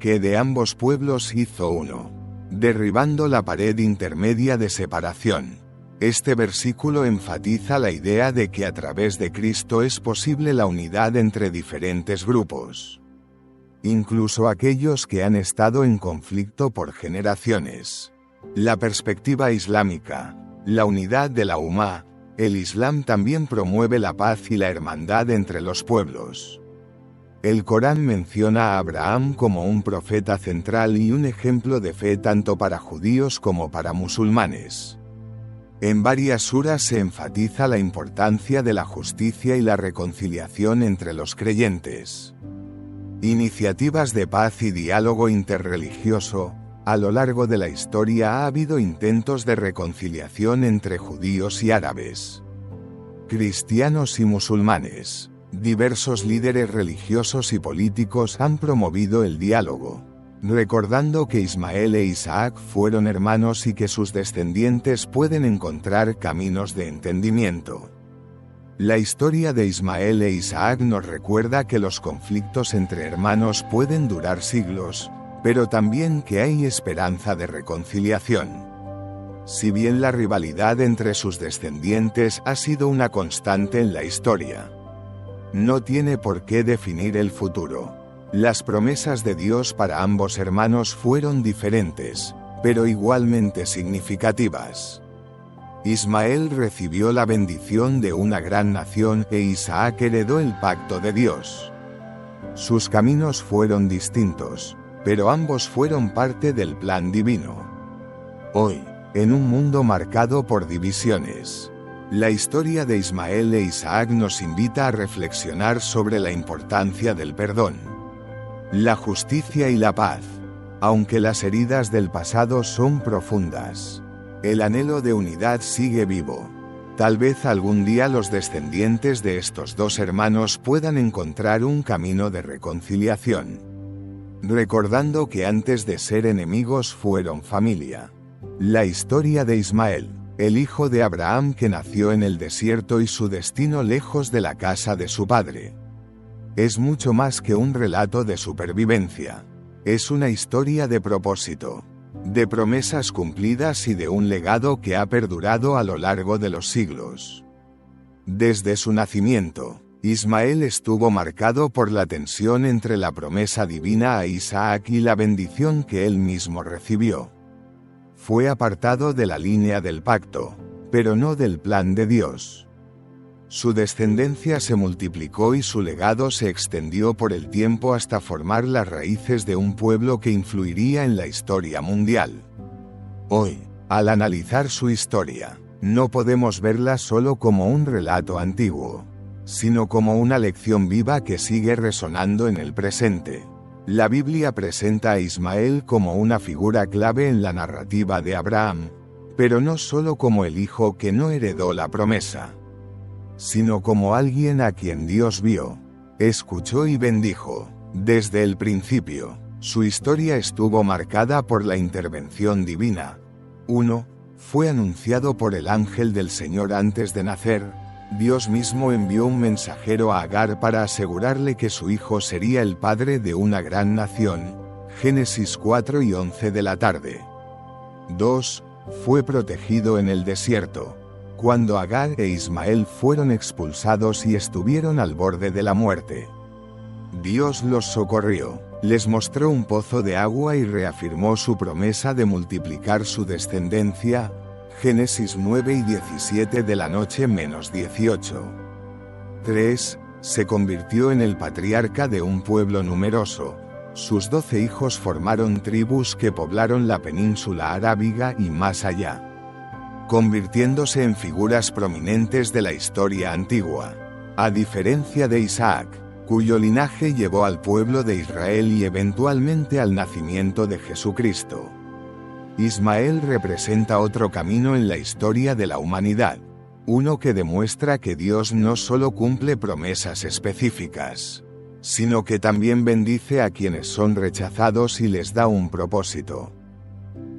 que de ambos pueblos hizo uno, derribando la pared intermedia de separación. Este versículo enfatiza la idea de que a través de Cristo es posible la unidad entre diferentes grupos, incluso aquellos que han estado en conflicto por generaciones. La perspectiva islámica, la unidad de la Umma. El Islam también promueve la paz y la hermandad entre los pueblos. El Corán menciona a Abraham como un profeta central y un ejemplo de fe tanto para judíos como para musulmanes. En varias suras se enfatiza la importancia de la justicia y la reconciliación entre los creyentes. Iniciativas de paz y diálogo interreligioso. A lo largo de la historia ha habido intentos de reconciliación entre judíos y árabes, cristianos y musulmanes. Diversos líderes religiosos y políticos han promovido el diálogo, recordando que Ismael e Isaac fueron hermanos y que sus descendientes pueden encontrar caminos de entendimiento. La historia de Ismael e Isaac nos recuerda que los conflictos entre hermanos pueden durar siglos, pero también que hay esperanza de reconciliación. Si bien la rivalidad entre sus descendientes ha sido una constante en la historia, no tiene por qué definir el futuro. Las promesas de Dios para ambos hermanos fueron diferentes, pero igualmente significativas. Ismael recibió la bendición de una gran nación e Isaac heredó el pacto de Dios. Sus caminos fueron distintos, pero ambos fueron parte del plan divino. Hoy, en un mundo marcado por divisiones, la historia de Ismael e Isaac nos invita a reflexionar sobre la importancia del perdón, la justicia y la paz, aunque las heridas del pasado son profundas. El anhelo de unidad sigue vivo. Tal vez algún día los descendientes de estos dos hermanos puedan encontrar un camino de reconciliación, recordando que antes de ser enemigos fueron familia. La historia de Ismael, el hijo de Abraham que nació en el desierto y su destino lejos de la casa de su padre, es mucho más que un relato de supervivencia. Es una historia de propósito, de promesas cumplidas y de un legado que ha perdurado a lo largo de los siglos. Desde su nacimiento, Ismael estuvo marcado por la tensión entre la promesa divina a Isaac y la bendición que él mismo recibió. Fue apartado de la línea del pacto, pero no del plan de Dios. Su descendencia se multiplicó y su legado se extendió por el tiempo hasta formar las raíces de un pueblo que influiría en la historia mundial. Hoy, al analizar su historia, no podemos verla solo como un relato antiguo, sino como una lección viva que sigue resonando en el presente. La Biblia presenta a Ismael como una figura clave en la narrativa de Abraham, pero no solo como el hijo que no heredó la promesa, sino como alguien a quien Dios vio, escuchó y bendijo. Desde el principio, su historia estuvo marcada por la intervención divina. 1. Fue anunciado por el ángel del Señor antes de nacer. Dios mismo envió un mensajero a Agar para asegurarle que su hijo sería el padre de una gran nación. Génesis 4 y 11 de la tarde. 2. Fue protegido en el desierto, cuando Agar e Ismael fueron expulsados y estuvieron al borde de la muerte. Dios los socorrió, les mostró un pozo de agua y reafirmó su promesa de multiplicar su descendencia. Génesis 9 y 17 de la noche menos 18. 3. Se convirtió en el patriarca de un pueblo numeroso. Sus 12 hijos formaron tribus que poblaron la península arábiga y más allá, convirtiéndose en figuras prominentes de la historia antigua. A diferencia de Isaac, cuyo linaje llevó al pueblo de Israel y eventualmente al nacimiento de Jesucristo, Ismael representa otro camino en la historia de la humanidad, uno que demuestra que Dios no solo cumple promesas específicas, sino que también bendice a quienes son rechazados y les da un propósito.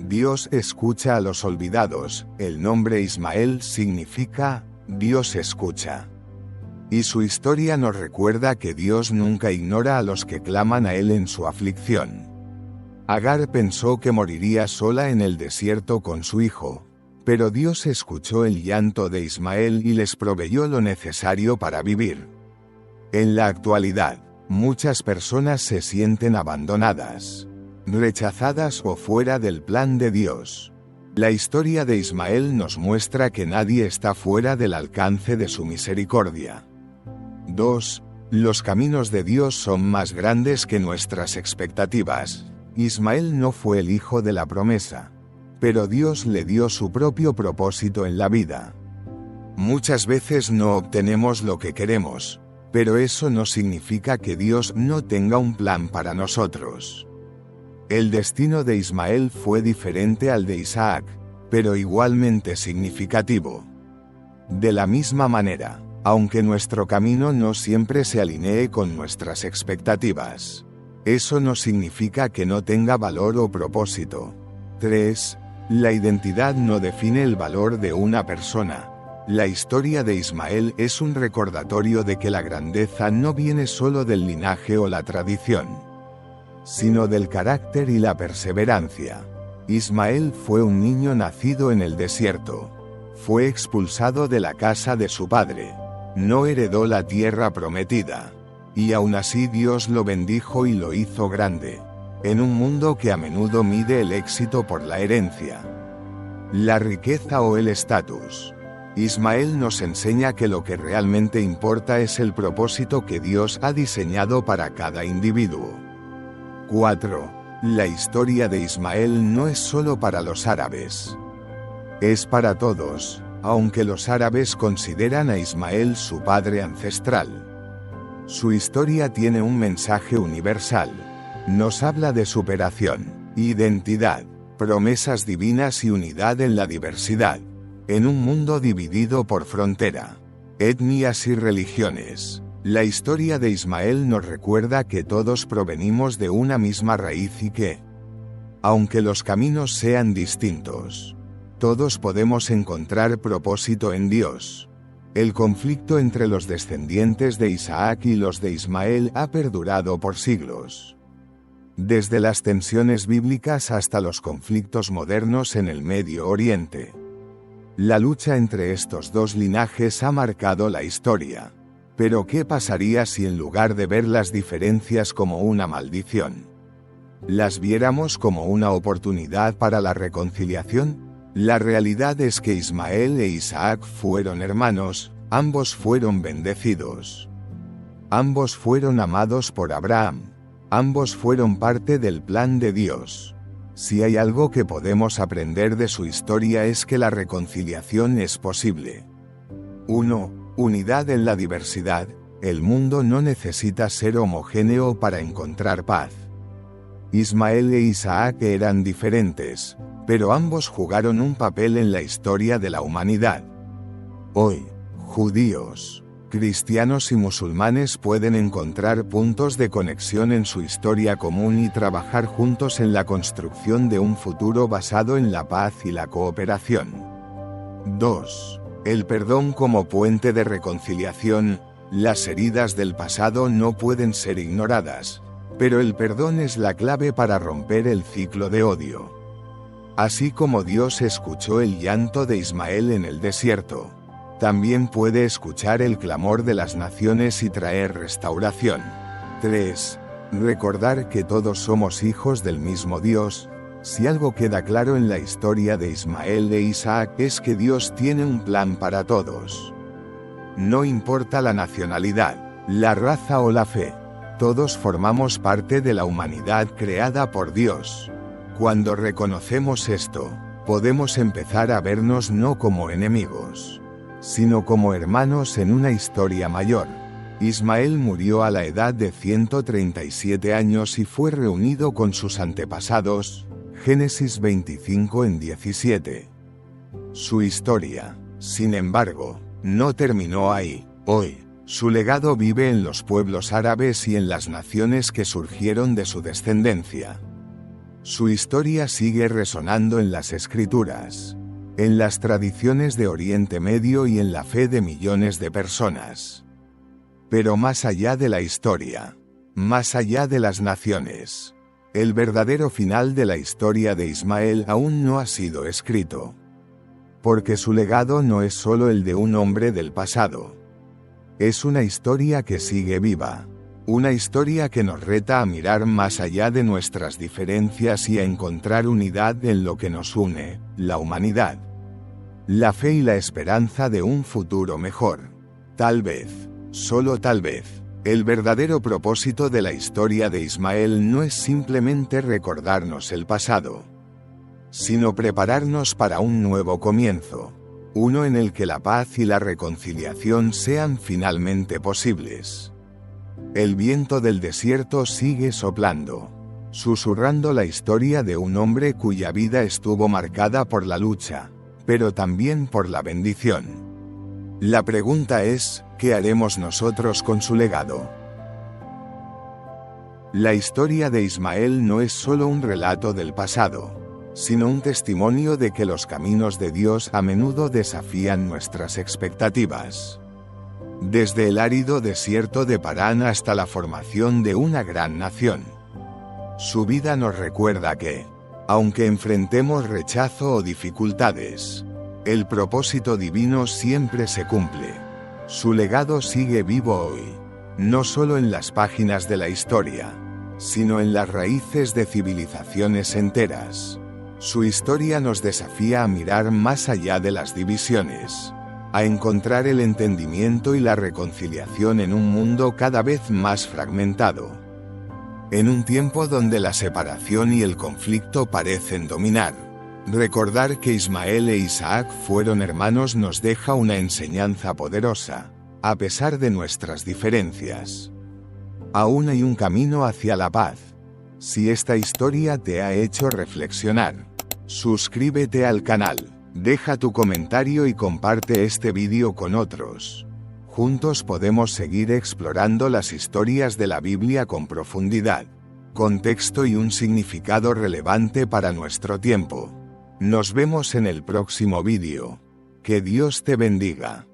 Dios escucha a los olvidados. El nombre Ismael significa Dios escucha. Y su historia nos recuerda que Dios nunca ignora a los que claman a Él en su aflicción. Agar pensó que moriría sola en el desierto con su hijo, pero Dios escuchó el llanto de Ismael y les proveyó lo necesario para vivir. En la actualidad, muchas personas se sienten abandonadas, rechazadas o fuera del plan de Dios. La historia de Ismael nos muestra que nadie está fuera del alcance de su misericordia. 2. Los caminos de Dios son más grandes que nuestras expectativas. Ismael no fue el hijo de la promesa, pero Dios le dio su propio propósito en la vida. Muchas veces no obtenemos lo que queremos, pero eso no significa que Dios no tenga un plan para nosotros. El destino de Ismael fue diferente al de Isaac, pero igualmente significativo. De la misma manera, aunque nuestro camino no siempre se alinee con nuestras expectativas, eso no significa que no tenga valor o propósito. 3. La identidad no define el valor de una persona. La historia de Ismael es un recordatorio de que la grandeza no viene solo del linaje o la tradición, sino del carácter y la perseverancia. Ismael fue un niño nacido en el desierto. Fue expulsado de la casa de su padre. No heredó la tierra prometida. Y aún así Dios lo bendijo y lo hizo grande, en un mundo que a menudo mide el éxito por la herencia, la riqueza o el estatus. Ismael nos enseña que lo que realmente importa es el propósito que Dios ha diseñado para cada individuo. 4. La historia de Ismael no es solo para los árabes. Es para todos, aunque los árabes consideran a Ismael su padre ancestral. Su historia tiene un mensaje universal. Nos habla de superación, identidad, promesas divinas y unidad en la diversidad. En un mundo dividido por frontera, etnias y religiones, la historia de Ismael nos recuerda que todos provenimos de una misma raíz y que, aunque los caminos sean distintos, todos podemos encontrar propósito en Dios. El conflicto entre los descendientes de Isaac y los de Ismael ha perdurado por siglos. Desde las tensiones bíblicas hasta los conflictos modernos en el Medio Oriente. La lucha entre estos dos linajes ha marcado la historia. Pero ¿qué pasaría si en lugar de ver las diferencias como una maldición, las viéramos como una oportunidad para la reconciliación? La realidad es que Ismael e Isaac fueron hermanos, ambos fueron bendecidos. Ambos fueron amados por Abraham. Ambos fueron parte del plan de Dios. Si hay algo que podemos aprender de su historia es que la reconciliación es posible. 1. Unidad en la diversidad. El mundo no necesita ser homogéneo para encontrar paz. Ismael e Isaac eran diferentes, pero ambos jugaron un papel en la historia de la humanidad. Hoy, judíos, cristianos y musulmanes pueden encontrar puntos de conexión en su historia común y trabajar juntos en la construcción de un futuro basado en la paz y la cooperación. 2. El perdón como puente de reconciliación. Las heridas del pasado no pueden ser ignoradas, pero el perdón es la clave para romper el ciclo de odio. Así como Dios escuchó el llanto de Ismael en el desierto, también puede escuchar el clamor de las naciones y traer restauración. 3. Recordar que todos somos hijos del mismo Dios. Si algo queda claro en la historia de Ismael e Isaac es que Dios tiene un plan para todos. No importa la nacionalidad, la raza o la fe, todos formamos parte de la humanidad creada por Dios. Cuando reconocemos esto, podemos empezar a vernos no como enemigos, sino como hermanos en una historia mayor. Ismael murió a la edad de 137 años y fue reunido con sus antepasados. Génesis 25:17. Su historia, sin embargo, no terminó ahí. Hoy, su legado vive en los pueblos árabes y en las naciones que surgieron de su descendencia. Su historia sigue resonando en las escrituras, en las tradiciones de Oriente Medio y en la fe de millones de personas. Pero más allá de la historia, más allá de las naciones, el verdadero final de la historia de Ismael aún no ha sido escrito. Porque su legado no es solo el de un hombre del pasado. Es una historia que sigue viva. Una historia que nos reta a mirar más allá de nuestras diferencias y a encontrar unidad en lo que nos une, la humanidad. La fe y la esperanza de un futuro mejor. Tal vez, solo tal vez, el verdadero propósito de la historia de Ismael no es simplemente recordarnos el pasado, sino prepararnos para un nuevo comienzo, uno en el que la paz y la reconciliación sean finalmente posibles. El viento del desierto sigue soplando, susurrando la historia de un hombre cuya vida estuvo marcada por la lucha, pero también por la bendición. La pregunta es, ¿qué haremos nosotros con su legado? La historia de Ismael no es solo un relato del pasado, sino un testimonio de que los caminos de Dios a menudo desafían nuestras expectativas. Desde el árido desierto de Parán hasta la formación de una gran nación. Su vida nos recuerda que, aunque enfrentemos rechazo o dificultades, el propósito divino siempre se cumple. Su legado sigue vivo hoy, no solo en las páginas de la historia, sino en las raíces de civilizaciones enteras. Su historia nos desafía a mirar más allá de las divisiones, a encontrar el entendimiento y la reconciliación en un mundo cada vez más fragmentado. En un tiempo donde la separación y el conflicto parecen dominar, recordar que Ismael e Isaac fueron hermanos nos deja una enseñanza poderosa, a pesar de nuestras diferencias. Aún hay un camino hacia la paz. Si esta historia te ha hecho reflexionar, Suscríbete al canal, deja tu comentario y comparte este vídeo con otros. Juntos podemos seguir explorando las historias de la Biblia con profundidad, contexto y un significado relevante para nuestro tiempo. Nos vemos en el próximo vídeo. Que Dios te bendiga.